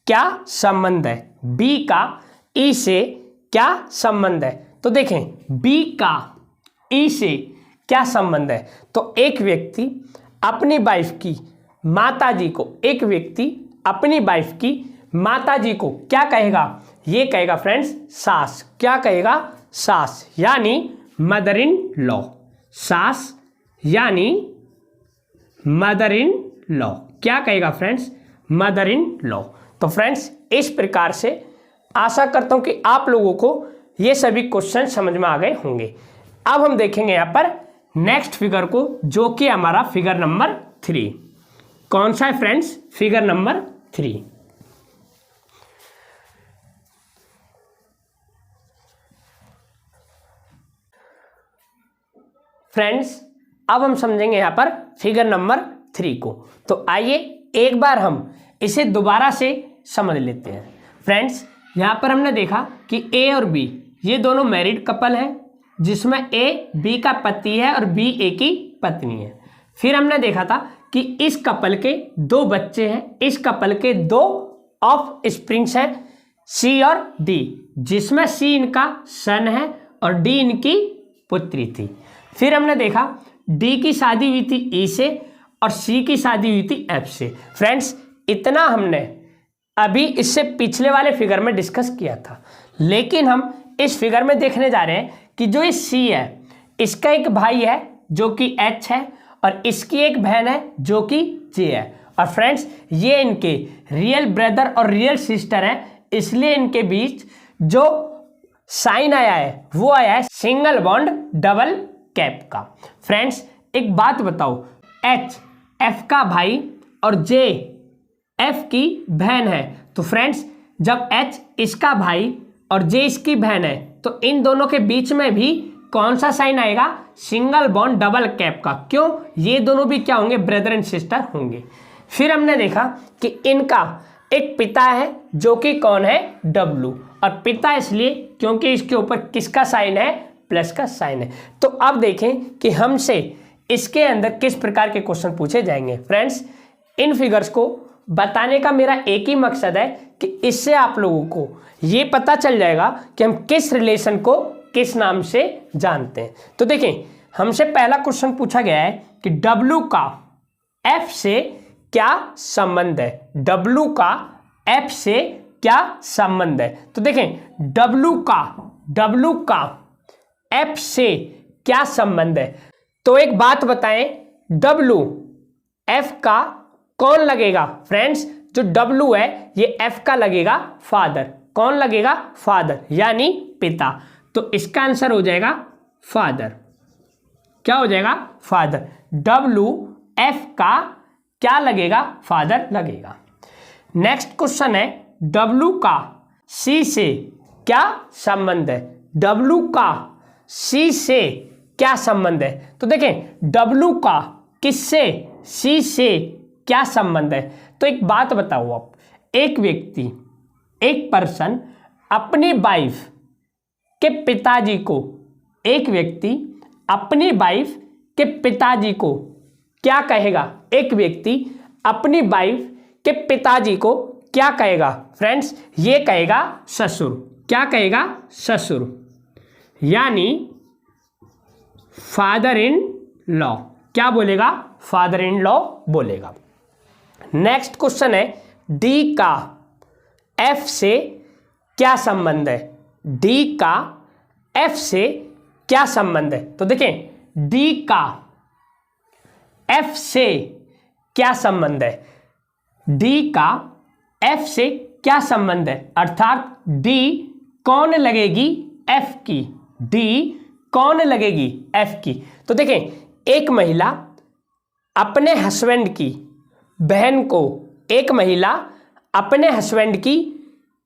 क्या संबंध है, बी का ई से क्या संबंध है, तो देखें बी का ई से क्या संबंध है, तो एक व्यक्ति अपनी वाइफ की माताजी को, एक व्यक्ति अपनी वाइफ की माताजी को क्या कहेगा? ये कहेगा फ्रेंड्स सास। क्या कहेगा? सास, यानी मदर इन लॉ, सास यानी मदर इन लॉ। क्या कहेगा फ्रेंड्स? Mother in law. तो फ्रेंड्स इस प्रकार से आशा करता हूं कि आप लोगों को ये सभी क्वेश्चन समझ में आ गए होंगे। अब हम देखेंगे यहां पर नेक्स्ट फिगर को, जो कि हमारा फिगर नंबर 3। कौन सा है फ्रेंड्स? Figure number 3। फ्रेंड्स अब हम समझेंगे यहां पर फिगर नंबर 3 को। तो आइए एक बार हम इसे दोबारा से समझ लेते हैं। फ्रेंड्स यहां पर हमने देखा कि ए और बी ये दोनों मैरिड कपल हैं, जिसमें ए बी का पति है और बी ए की पत्नी है। फिर हमने देखा था कि इस कपल के 2 बच्चे हैं, इस कपल के 2 ऑफ स्प्रिंग्स हैं, सी और डी, जिसमें सी इनका सन है और डी इनकी पुत्री थी। फिर हमने देखा डी की शादी हुई थी ई से और सी की शादी हुई थी एफ से। फ्रेंड्स इतना हमने अभी इससे पिछले वाले फिगर में डिस्कस किया था, लेकिन हम इस फिगर में देखने जा रहे हैं कि जो ये सी है इसका एक भाई है जो कि एच है और इसकी एक बहन है जो कि जे है। और फ्रेंड्स ये इनके रियल ब्रदर और रियल सिस्टर हैं, इसलिए इनके बीच जो साइन आया है वो आया है सिंगल बॉन्ड डबल कैप का। फ्रेंड्स एक बात बताओ, एच एफ का भाई और जे एफ की बहन है, तो फ्रेंड्स जब एच इसका भाई और जे इसकी बहन है तो इन दोनों के बीच में भी कौन सा साइन आएगा? सिंगल बॉन्ड डबल कैप का। क्यों? ये दोनों भी क्या होंगे? ब्रदर एंड सिस्टर होंगे। फिर हमने देखा कि इनका एक पिता है जो कि कौन है? डब्लू, और पिता इसलिए क्योंकि इसके ऊपर किसका साइन है? प्लस का साइन है। तो अब देखें कि हमसे इसके अंदर किस प्रकार के क्वेश्चन पूछे जाएंगे। फ्रेंड्स इन फिगर्स को बताने का मेरा एक ही मकसद है कि इससे आप लोगों को ये पता चल जाएगा कि हम किस रिलेशन को किस नाम से जानते हैं। तो देखें हमसे पहला क्वेश्चन पूछा गया है कि W का F से क्या संबंध है, W का F से क्या संबंध है। तो देखें W का F से क्या संबंध है। तो एक बात बताएं, W F का कौन लगेगा फ्रेंड्स, जो W है ये F का लगेगा फादर। कौन लगेगा, फादर यानी पिता। तो इसका आंसर हो जाएगा फादर। क्या हो जाएगा, फादर। W F का क्या लगेगा, फादर लगेगा। नेक्स्ट क्वेश्चन है W का C से क्या संबंध है, W का C से क्या संबंध है। तो देखें W का किससे, C से क्या संबंध है। तो एक बात बताओ आप, एक व्यक्ति, एक पर्सन अपनी वाइफ के पिताजी को, एक व्यक्ति अपनी वाइफ के पिताजी को क्या कहेगा, एक व्यक्ति अपनी वाइफ के पिताजी को क्या कहेगा फ्रेंड्स, ये कहेगा ससुर। क्या कहेगा, ससुर यानी फादर इन लॉ। क्या बोलेगा, फादर इन लॉ बोलेगा। नेक्स्ट क्वेश्चन है D का F से क्या संबंध है, D का F से क्या संबंध है। तो देखें D का F से क्या संबंध है, D का F से क्या संबंध है, अर्थात D कौन लगेगी, F की, D कौन लगेगी, F की। तो देखें एक महिला अपने हस्बैंड की बहन को, एक महिला अपने हस्बैंड की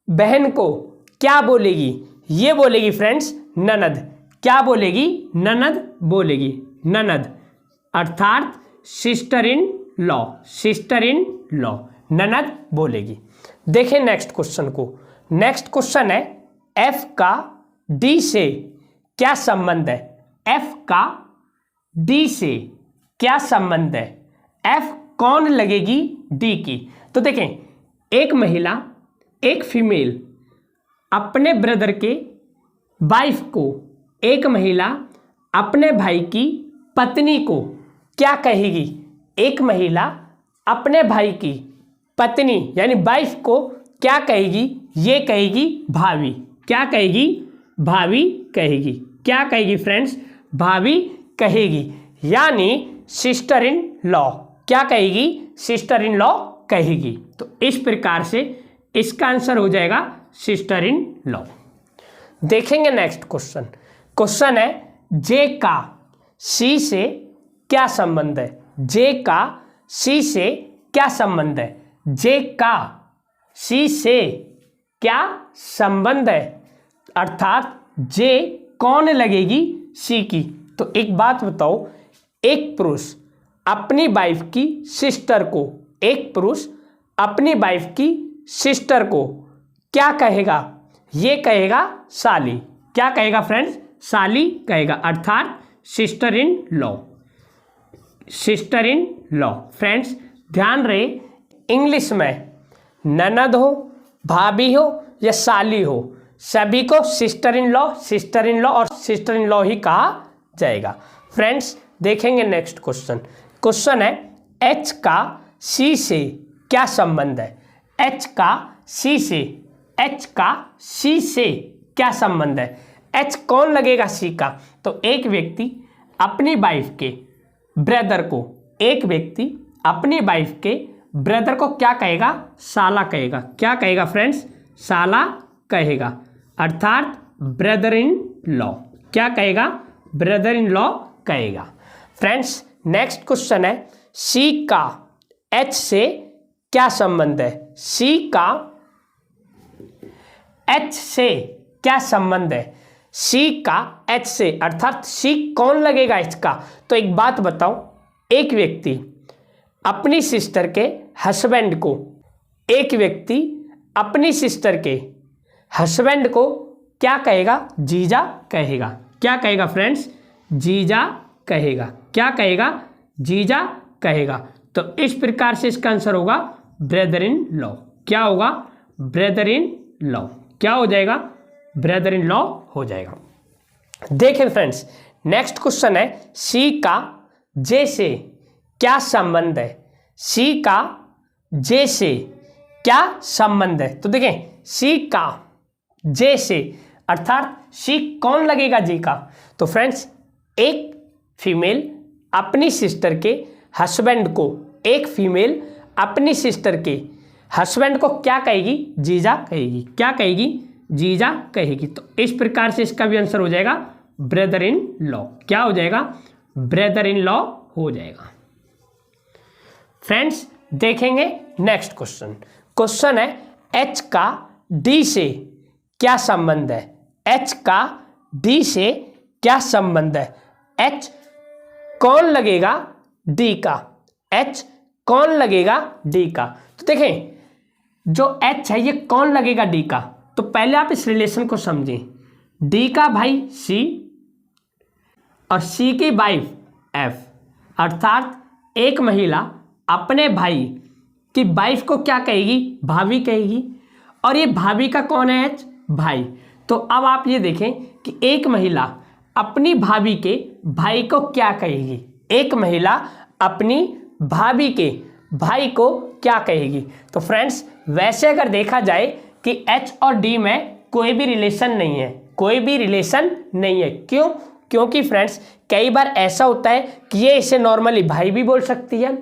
बहन को क्या बोलेगी, ये बोलेगी फ्रेंड्स ननद। क्या बोलेगी, ननद बोलेगी, ननद अर्थात sister in law, sister in law ननद बोलेगी। देखें नेक्स्ट क्वेश्चन को। नेक्स्ट क्वेश्चन है F का D से क्या संबंध है, F का D से क्या संबंध है, F कौन लगेगी D की। तो देखें एक महिला, एक फीमेल अपने ब्रदर के वाइफ को, एक महिला अपने भाई की पत्नी को क्या कहेगी, एक महिला अपने भाई की पत्नी यानी वाइफ को क्या कहेगी, ये कहेगी भाभी। क्या कहेगी, भाभी कहेगी। क्या कहेगी फ्रेंड्स, भाभी कहेगी यानी सिस्टर इन लॉ। क्या कहेगी, सिस्टर इन लॉ कहेगी। तो इस प्रकार से इसका आंसर हो जाएगा सिस्टर इन लॉ। देखेंगे नेक्स्ट क्वेश्चन। क्वेश्चन है J का C से क्या संबंध है, J का C से क्या संबंध है, J का C से क्या संबंध है, अर्थात J कौन लगेगी, C की। तो एक बात बताओ, एक पुरुष अपनी वाइफ की सिस्टर को, एक पुरुष अपनी वाइफ की सिस्टर को क्या कहेगा, ये कहेगा साली। क्या कहेगा फ्रेंड्स, साली कहेगा अर्थात sister in law, sister in law. Friends ध्यान रहे, इंग्लिश में ननद हो, भाभी हो या साली हो, सभी को sister in law, sister in law और सिस्टर इन लॉ ही कहा जाएगा। फ्रेंड्स देखेंगे नेक्स्ट क्वेश्चन। क्वेश्चन है H का C से क्या संबंध है, H का C से, H का C से क्या संबंध है, H कौन लगेगा C का। तो एक व्यक्ति अपनी वाइफ के ब्रदर को, एक व्यक्ति अपनी वाइफ के ब्रदर को क्या कहेगा, साला कहेगा। क्या कहेगा फ्रेंड्स, साला कहेगा अर्थात ब्रदर इन लॉ। क्या कहेगा, ब्रदर इन लॉ कहेगा। फ्रेंड्स नेक्स्ट क्वेश्चन है C का H से क्या संबंध है, C का H से क्या संबंध है, C का H से अर्थात C कौन लगेगा इसका। तो एक बात बताओ, एक व्यक्ति अपनी सिस्टर के हस्बैंड को, एक व्यक्ति अपनी सिस्टर के हस्बैंड को क्या कहेगा, जीजा कहेगा। क्या कहेगा फ्रेंड्स, जीजा कहेगा। क्या कहेगा, जीजा कहेगा। तो इस प्रकार से इसका आंसर होगा ब्रदर इन लॉ। क्या होगा, ब्रदर इन लॉ। क्या हो जाएगा, ब्रदर इन लॉ हो जाएगा। देखें फ्रेंड्स नेक्स्ट क्वेश्चन है सी का जे से क्या संबंध है। सी का जे से क्या संबंध है। तो देखें सी का जे से अर्थात सी कौन लगेगा जी का। तो फ्रेंड्स एक फीमेल अपनी सिस्टर के हस्बैंड को, एक फीमेल अपनी सिस्टर के हस्बैंड को क्या कहेगी, जीजा कहेगी। क्या कहेगी, जीजा कहेगी। तो इस प्रकार से इसका भी आंसर हो जाएगा ब्रदर इन लॉ। क्या हो जाएगा, ब्रदर इन लॉ हो जाएगा। फ्रेंड्स देखेंगे नेक्स्ट क्वेश्चन। क्वेश्चन है एच का डी से क्या संबंध है। एच का डी से क्या संबंध है। एच कौन लगेगा डी का, एच कौन लगेगा डी का। तो देखें जो एच है ये कौन लगेगा डी का। तो पहले आप इस रिलेशन को समझें। डी का भाई सी और सी की वाइफ एफ, अर्थात एक महिला अपने भाई की वाइफ को क्या कहेगी, भाभी कहेगी। और ये भाभी का कौन है, एच, भाई। तो अब आप ये देखें कि एक महिला अपनी भाभी के भाई को क्या कहेगी। एक महिला अपनी भाभी के भाई को क्या कहेगी। तो फ्रेंड्स वैसे अगर देखा जाए कि एच और डी में कोई भी रिलेशन नहीं है, कोई भी रिलेशन नहीं है। क्यों, क्योंकि फ्रेंड्स कई बार ऐसा होता है कि ये इसे नॉर्मली भाई भी बोल सकती है,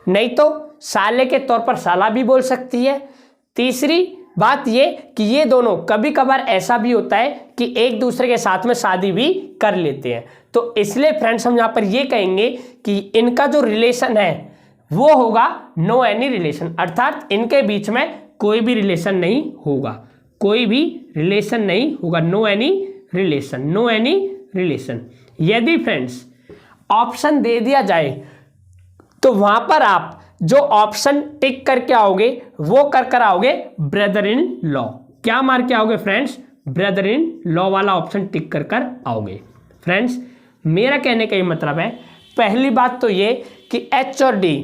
नहीं तो साले के तौर पर साला भी बोल सकती है। तीसरी बात ये कि ये दोनों कभी कभार ऐसा भी होता है कि एक दूसरे के साथ में शादी भी कर लेते हैं। तो इसलिए फ्रेंड्स हम यहाँ पर ये कहेंगे कि इनका जो रिलेशन है वो होगा नो एनी रिलेशन, अर्थात इनके बीच में कोई भी रिलेशन नहीं होगा, कोई भी रिलेशन नहीं होगा। No any relation, no any relation. यदि फ्रेंड्स ऑप्शन दे दिया जाए तो वहां पर आप जो ऑप्शन टिक करके आओगे वो कर आओगे ब्रदर इन लॉ। क्या मार के आओगे फ्रेंड्स, ब्रदर इन लॉ वाला ऑप्शन टिक कर आओगे। फ्रेंड्स मेरा कहने का ये मतलब है, पहली बात तो ये कि एच और डी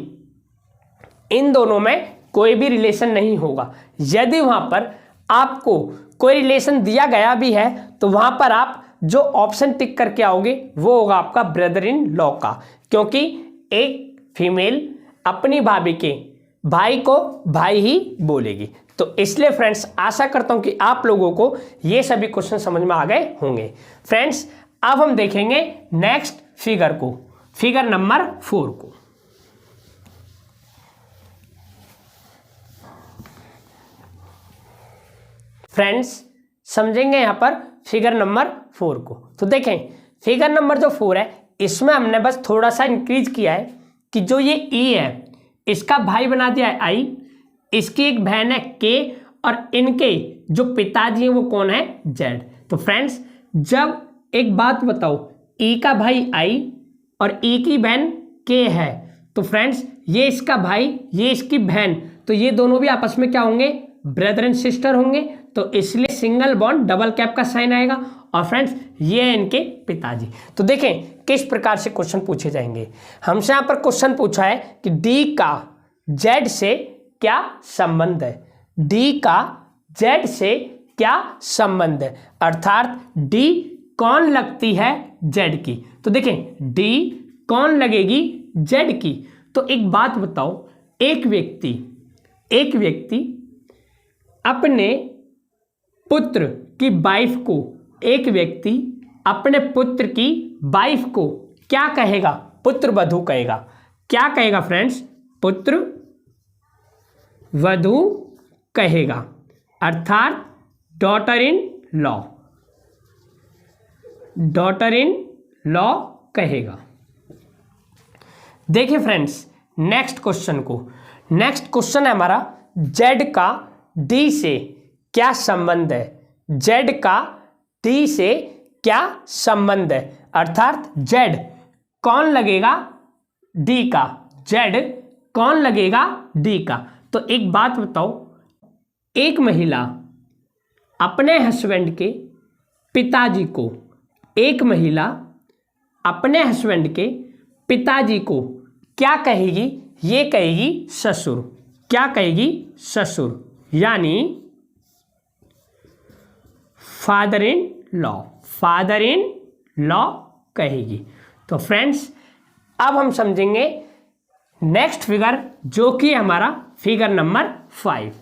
इन दोनों में कोई भी रिलेशन नहीं होगा। यदि वहां पर आपको कोई रिलेशन दिया गया भी है तो वहां पर आप जो ऑप्शन टिक करके आओगे वो होगा आपका ब्रदर इन लॉ का, क्योंकि एक फीमेल अपनी भाभी के भाई को भाई ही बोलेगी। तो इसलिए फ्रेंड्स आशा करता हूं कि आप लोगों को ये सभी क्वेश्चन समझ में आ गए होंगे। फ्रेंड्स अब हम देखेंगे नेक्स्ट फिगर को, फिगर नंबर 4 को। फ्रेंड्स समझेंगे यहां पर फिगर नंबर 4 को। तो देखें फिगर नंबर जो 4 है इसमें हमने बस थोड़ा सा इंक्रीज किया है कि जो ये ई है इसका भाई बना दिया है आई, इसकी एक बहन है के और इनके जो पिताजी हैं वो कौन है, जेड। तो फ्रेंड्स जब एक बात बताओ ई का भाई आई और ई की बहन के है तो फ्रेंड्स ये इसका भाई ये इसकी बहन, तो ये दोनों भी आपस में क्या होंगे, ब्रदर एंड सिस्टर होंगे। तो इसलिए सिंगल बॉन्ड डबल कैप का साइन आएगा। और फ्रेंड्स ये है इनके पिताजी। तो देखें किस प्रकार से क्वेश्चन पूछे जाएंगे। हमसे यहाँ पर क्वेश्चन पूछा है कि डी का जेड से क्या संबंध है। डी का जेड से क्या संबंध है, अर्थात डी कौन लगती है जेड की। तो देखें डी कौन लगेगी जेड की। तो एक बात बताओ, एक व्यक्ति अपने पुत्र की वाइफ को, एक व्यक्ति अपने पुत्र की वाइफ को क्या कहेगा, पुत्र वधू कहेगा। क्या कहेगा फ्रेंड्स, पुत्र वधू कहेगा, अर्थात daughter in law, daughter in law कहेगा। देखिए फ्रेंड्स नेक्स्ट क्वेश्चन को। नेक्स्ट क्वेश्चन है हमारा जेड का डी से क्या संबंध है। जेड का डी से क्या संबंध है, अर्थात जेड कौन लगेगा डी का, जेड कौन लगेगा डी का। तो एक बात बताओ, एक महिला अपने हस्बैंड के पिताजी को, एक महिला अपने हस्बैंड के पिताजी को क्या कहेगी, ये कहेगी ससुर। क्या कहेगी, ससुर, यानी father in law, father in law कहेगी। तो फ्रेंड्स अब हम समझेंगे नेक्स्ट फिगर जो कि हमारा फिगर नंबर 5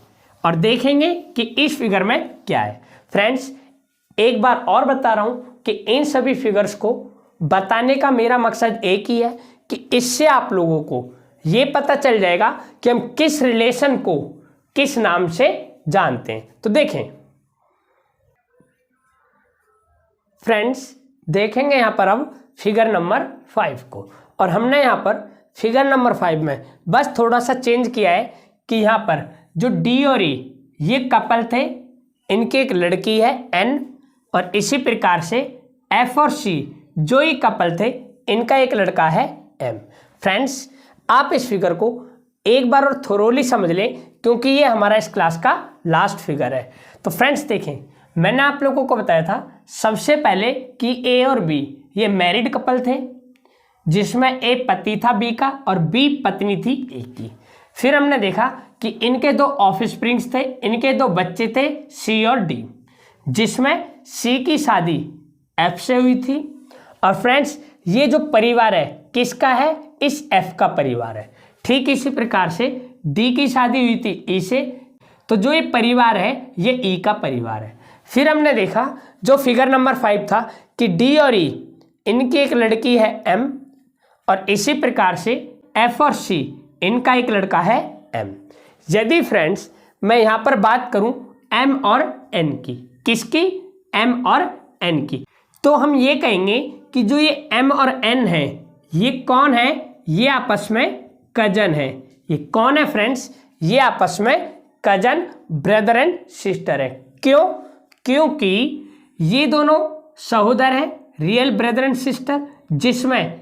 और देखेंगे कि इस फिगर में क्या है। फ्रेंड्स एक बार और बता रहा हूं कि इन सभी फिगर्स को बताने का मेरा मकसद एक ही है कि इससे आप लोगों को ये पता चल जाएगा कि हम किस रिलेशन को किस नाम से जानते हैं। तो देखें फ्रेंड्स, देखेंगे यहां पर अब फिगर नंबर 5 को, और हमने यहां पर फिगर नंबर 5 में बस थोड़ा सा चेंज किया है कि यहां पर जो डी और ई ये कपल थे, इनकी एक लड़की है एन, और इसी प्रकार से एफ और सी जो ये कपल थे, इनका एक लड़का है एम। फ्रेंड्स आप इस फिगर को एक बार और थोरोली समझ लें क्योंकि ये हमारा इस क्लास का लास्ट फिगर है। तो फ्रेंड्स देखें, मैंने आप लोगों को बताया था सबसे पहले कि ए और बी ये मैरिड कपल थे, जिसमें ए पति था बी का और बी पत्नी थी ए की। फिर हमने देखा कि इनके दो ऑफस्प्रिंग्स थे, इनके दो बच्चे थे सी और डी, जिसमें सी की शादी एफ से हुई थी। और फ्रेंड्स ये जो परिवार है किसका है? इस एफ का परिवार है। ठीक इसी प्रकार से डी की शादी हुई थी ई से, तो जो ये परिवार है ये ई का परिवार है। फिर हमने देखा जो फिगर नंबर 5 था कि डी और ई इनकी एक लड़की है एम, और इसी प्रकार से एफ और सी इनका एक लड़का है एम। यदि फ्रेंड्स मैं यहाँ पर बात करूँ एम और एन की, किसकी? एम और एन की, तो हम ये कहेंगे कि जो ये एम और एन है ये कौन है? ये आपस में कजन है। ये कौन है फ्रेंड्स? ये आपस में कजन, ब्रदर एंड सिस्टर है। क्यों? क्योंकि ये दोनों सहोदर हैं, रियल ब्रदर एंड सिस्टर, जिसमें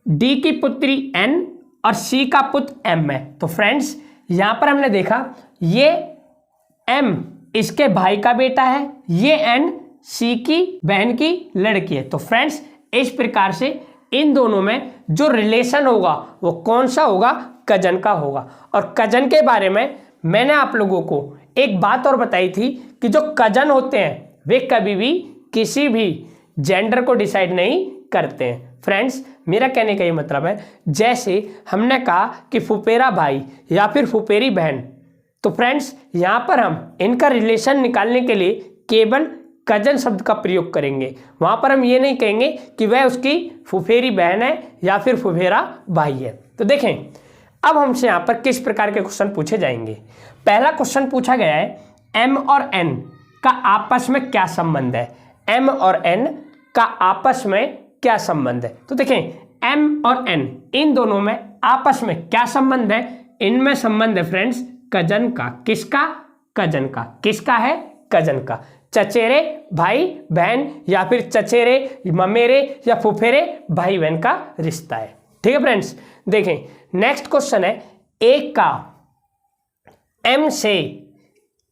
डी की पुत्री एन और सी का पुत्र एम है। तो फ्रेंड्स यहां पर हमने देखा ये एम इसके भाई का बेटा है, ये एन सी की बहन की लड़की है। तो फ्रेंड्स इस प्रकार से इन दोनों में जो रिलेशन होगा वो कौन सा होगा? कजन का होगा। और कजन के बारे में मैंने आप लोगों को एक बात और बताई थी कि जो कजन होते हैं वे कभी भी किसी भी जेंडर को डिसाइड नहीं करते हैं। फ्रेंड्स मेरा कहने का ये मतलब है, जैसे हमने कहा कि फुफेरा भाई या फिर फुफेरी बहन, तो फ्रेंड्स यहाँ पर हम इनका रिलेशन निकालने के लिए केवल कजन शब्द का प्रयोग करेंगे। वहाँ पर हम ये नहीं कहेंगे कि वह उसकी फुफेरी बहन है या फिर फुफेरा भाई है। तो देखें अब हमसे यहाँ पर किस प्रकार के क्वेश्चन पूछे जाएंगे। पहला क्वेश्चन पूछा गया है एम और एन का आपस में क्या संबंध है? एम और एन का आपस में क्या संबंध है? तो देखें एम और एन इन दोनों में आपस में क्या संबंध है? इनमें संबंध है फ्रेंड्स कजन का। किसका? कजन का। किसका है? कजन का। चचेरे भाई बहन या फिर चचेरे ममेरे या फुफेरे भाई बहन का रिश्ता है। ठीक है फ्रेंड्स, देखें नेक्स्ट क्वेश्चन है एक का एम से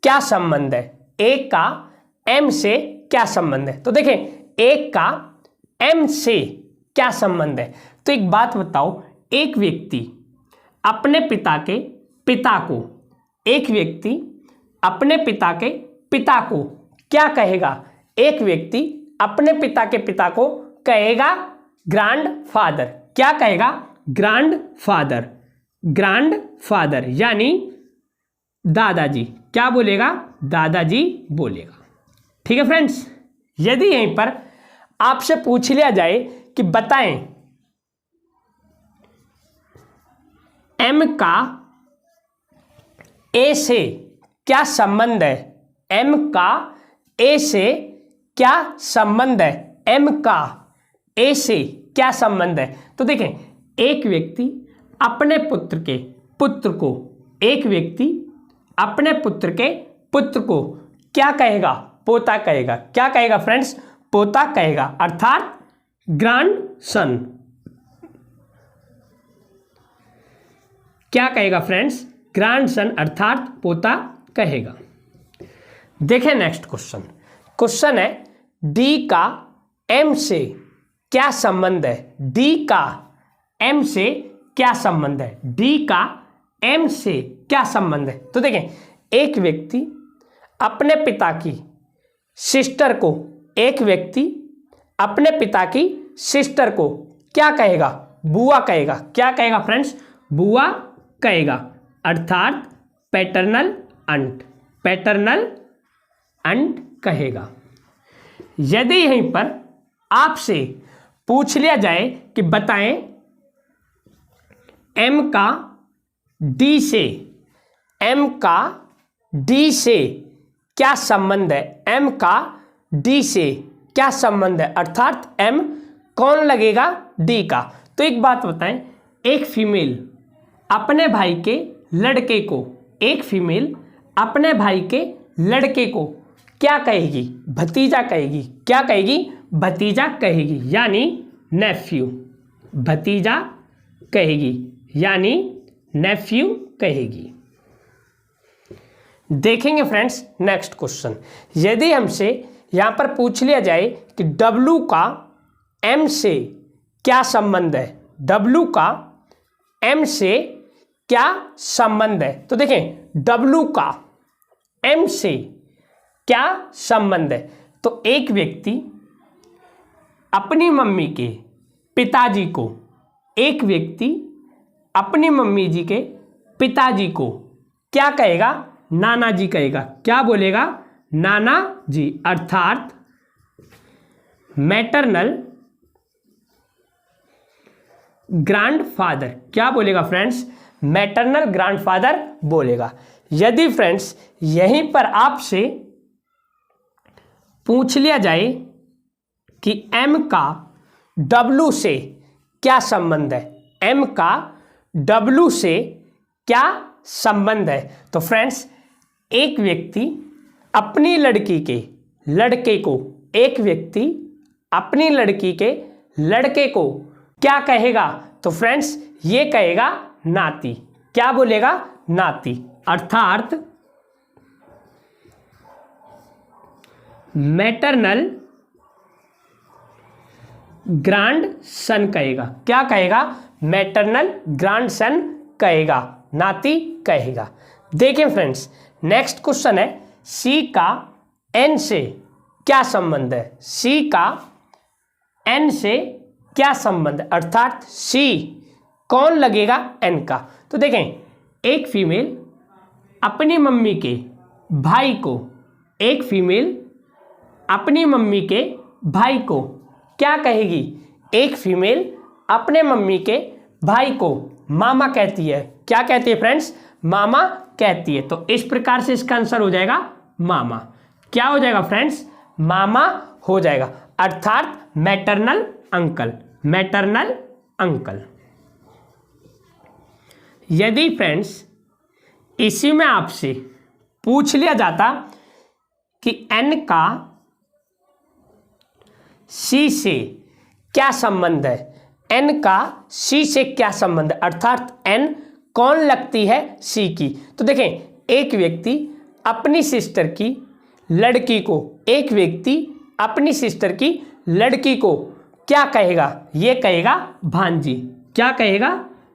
क्या संबंध है? एक का एम से क्या संबंध है? तो देखें एक का एम से क्या संबंध है? तो एक बात बताओ, एक व्यक्ति अपने पिता के पिता को, एक व्यक्ति अपने पिता के पिता को क्या कहेगा? एक व्यक्ति अपने पिता के पिता को कहेगा ग्रैंड फादर। क्या कहेगा? Grand father. ग्रैंड फादर यानी दादाजी। क्या बोलेगा? दादाजी बोलेगा। ठीक है फ्रेंड्स, यदि यहीं पर आपसे पूछ लिया जाए कि बताएं एम का ए से क्या संबंध है? एम का ए से क्या संबंध है? एम का ए से क्या संबंध है? तो देखें एक व्यक्ति अपने पुत्र के पुत्र को, एक व्यक्ति अपने पुत्र के पुत्र को क्या कहेगा? पोता कहेगा। क्या कहेगा फ्रेंड्स? पोता कहेगा, अर्थात ग्रैंड सन। क्या कहेगा फ्रेंड्स? ग्रैंड सन अर्थात पोता कहेगा। देखें नेक्स्ट क्वेश्चन। क्वेश्चन है डी का एम से क्या संबंध है? डी का एम से क्या संबंध है? डी का एम से क्या संबंध है? तो देखें एक व्यक्ति अपने पिता की सिस्टर को, एक व्यक्ति अपने पिता की सिस्टर को क्या कहेगा? बुआ कहेगा। क्या कहेगा फ्रेंड्स? बुआ कहेगा, अर्थात पैटर्नल अंट, पैटर्नल अंट कहेगा। यदि यहीं पर आपसे पूछ लिया जाए कि बताएं एम का डी से, एम का डी से क्या संबंध है? एम का डी से क्या संबंध है, अर्थात एम कौन लगेगा डी का? तो एक बात बताएं, एक फीमेल अपने भाई के लड़के को, एक फीमेल अपने भाई के लड़के को क्या कहेगी? भतीजा कहेगी। क्या कहेगी? भतीजा कहेगी, यानी नेफ्यू। भतीजा कहेगी यानी नेफ्यू कहेगी। देखेंगे फ्रेंड्स नेक्स्ट क्वेश्चन। यदि हमसे यहां पर पूछ लिया जाए कि W का M से क्या संबंध है? W का M से क्या संबंध है? तो देखें W का M से क्या संबंध है? तो एक व्यक्ति अपनी मम्मी के पिताजी को, एक व्यक्ति अपनी मम्मी जी के पिताजी को क्या कहेगा? नाना जी कहेगा। क्या बोलेगा? नाना जी, अर्थात मैटरनल ग्रैंडफादर। क्या बोलेगा फ्रेंड्स? मैटरनल ग्रैंडफादर बोलेगा। यदि फ्रेंड्स यहीं पर आपसे पूछ लिया जाए कि M का W से क्या संबंध है? M का W से क्या संबंध है? तो फ्रेंड्स एक व्यक्ति अपनी लड़की के लड़के को, एक व्यक्ति अपनी लड़की के लड़के को क्या कहेगा? तो फ्रेंड्स ये कहेगा नाती। क्या बोलेगा? नाती, अर्थात मैटरनल ग्रैंड सन कहेगा। क्या कहेगा? मैटरनल ग्रैंड सन कहेगा, नाती कहेगा। देखें फ्रेंड्स नेक्स्ट क्वेश्चन है, सी का एन से क्या संबंध है? सी का एन से क्या संबंध है, अर्थात सी कौन लगेगा एन का? तो देखें एक फीमेल अपनी मम्मी के भाई को, एक फीमेल अपनी मम्मी के भाई को क्या कहेगी? एक फीमेल अपने मम्मी के भाई को मामा कहती है। क्या कहती है फ्रेंड्स? मामा कहती है। तो इस प्रकार से इसका आंसर हो जाएगा मामा। क्या हो जाएगा फ्रेंड्स? मामा हो जाएगा, अर्थात मैटरनल अंकल, मैटरनल अंकल। यदि फ्रेंड्स इसी में आपसे पूछ लिया जाता कि एन का सी से क्या संबंध है? एन का सी से क्या संबंध है, अर्थात एन कौन लगती है सी की? तो देखें एक व्यक्ति अपनी सिस्टर की लड़की को, एक व्यक्ति अपनी सिस्टर की लड़की को क्या कहेगा? ये कहेगा भांजी। क्या कहेगा?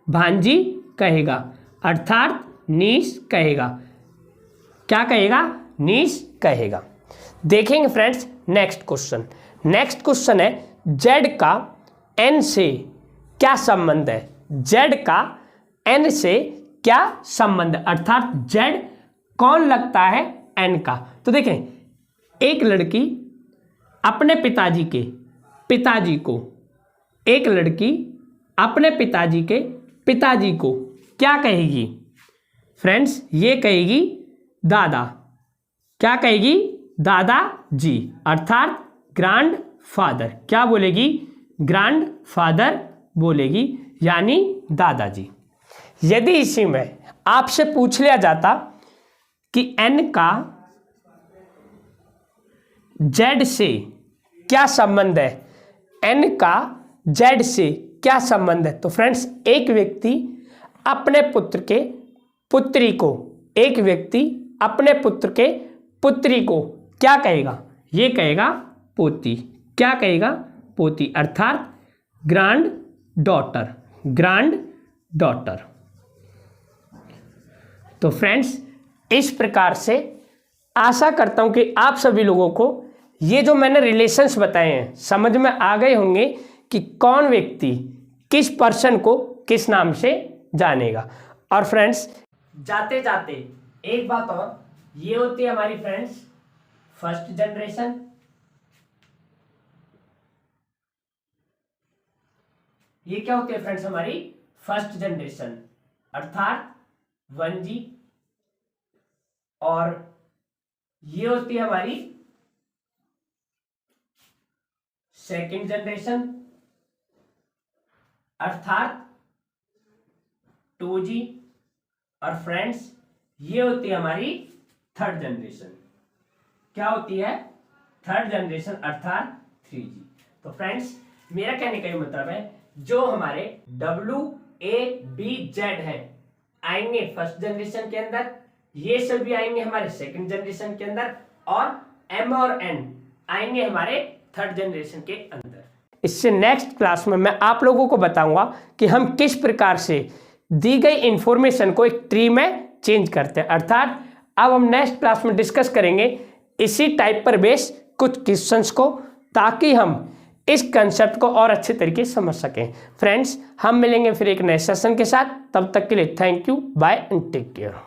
भांजी कहेगा, अर्थात नीस कहेगा। क्या कहेगा? नीस कहेगा। देखेंगे friends next question. Next question है, जेड का एन से क्या संबंध है? जेड का एन से क्या संबंध है, अर्थात जेड कौन लगता है एन का? तो देखें एक लड़की अपने पिताजी के पिताजी को, एक लड़की अपने पिताजी के पिताजी को क्या कहेगी? फ्रेंड्स ये कहेगी दादा। क्या कहेगी? दादा जी, अर्थात ग्रैंड फादर। क्या बोलेगी? ग्रैंड फादर बोलेगी, यानी दादाजी। यदि इसी में आपसे पूछ लिया जाता कि एन का जेड से क्या संबंध है? एन का जेड से क्या संबंध है? तो फ्रेंड्स एक व्यक्ति अपने पुत्र के पुत्री को, एक व्यक्ति अपने पुत्र के पुत्री को क्या कहेगा? ये कहेगा पोती। क्या कहेगा? पोती, अर्थात ग्रैंड डॉटर, ग्रैंड डॉटर। तो फ्रेंड्स इस प्रकार से आशा करता हूं कि आप सभी लोगों को ये जो मैंने रिलेशंस बताए हैं समझ में आ गए होंगे कि कौन व्यक्ति किस पर्सन को किस नाम से जानेगा। और फ्रेंड्स जाते जाते एक बात और, ये होती है हमारी फ्रेंड्स फर्स्ट जनरेशन, ये क्या होती है फ्रेंड्स हमारी फर्स्ट जनरेशन अर्थात 1G, और ये होती है हमारी सेकेंड जनरेशन अर्थात 2G, और फ्रेंड्स ये होती है हमारी थर्ड जनरेशन। क्या होती है? थर्ड जनरेशन अर्थात 3G। तो फ्रेंड्स मेरा कहने का ये मतलब है जो हमारे WABZ है आएंगे फर्स्ट जनरेशन के अंदर, ये सभी आएंगे हमारे सेकंड जनरेशन के अंदर, और M और N आएंगे हमारे थर्ड जनरेशन के अंदर। इससे नेक्स्ट क्लास में मैं आप लोगों को बताऊंगा कि हम किस प्रकार से दी गई इंफॉर्मेशन को एक ट्री में चेंज करते हैं। अर्थात अब हम नेक्स्ट क्लास में डिस्कस करेंगे इसी टाइप पर बेस कुछ क्वेश्चंस को, ताकि हम इस कंसेप्ट को और अच्छे तरीके से समझ सकें। फ्रेंड्स हम मिलेंगे फिर एक नए सेशन के साथ, तब तक के लिए thank you, bye and take care.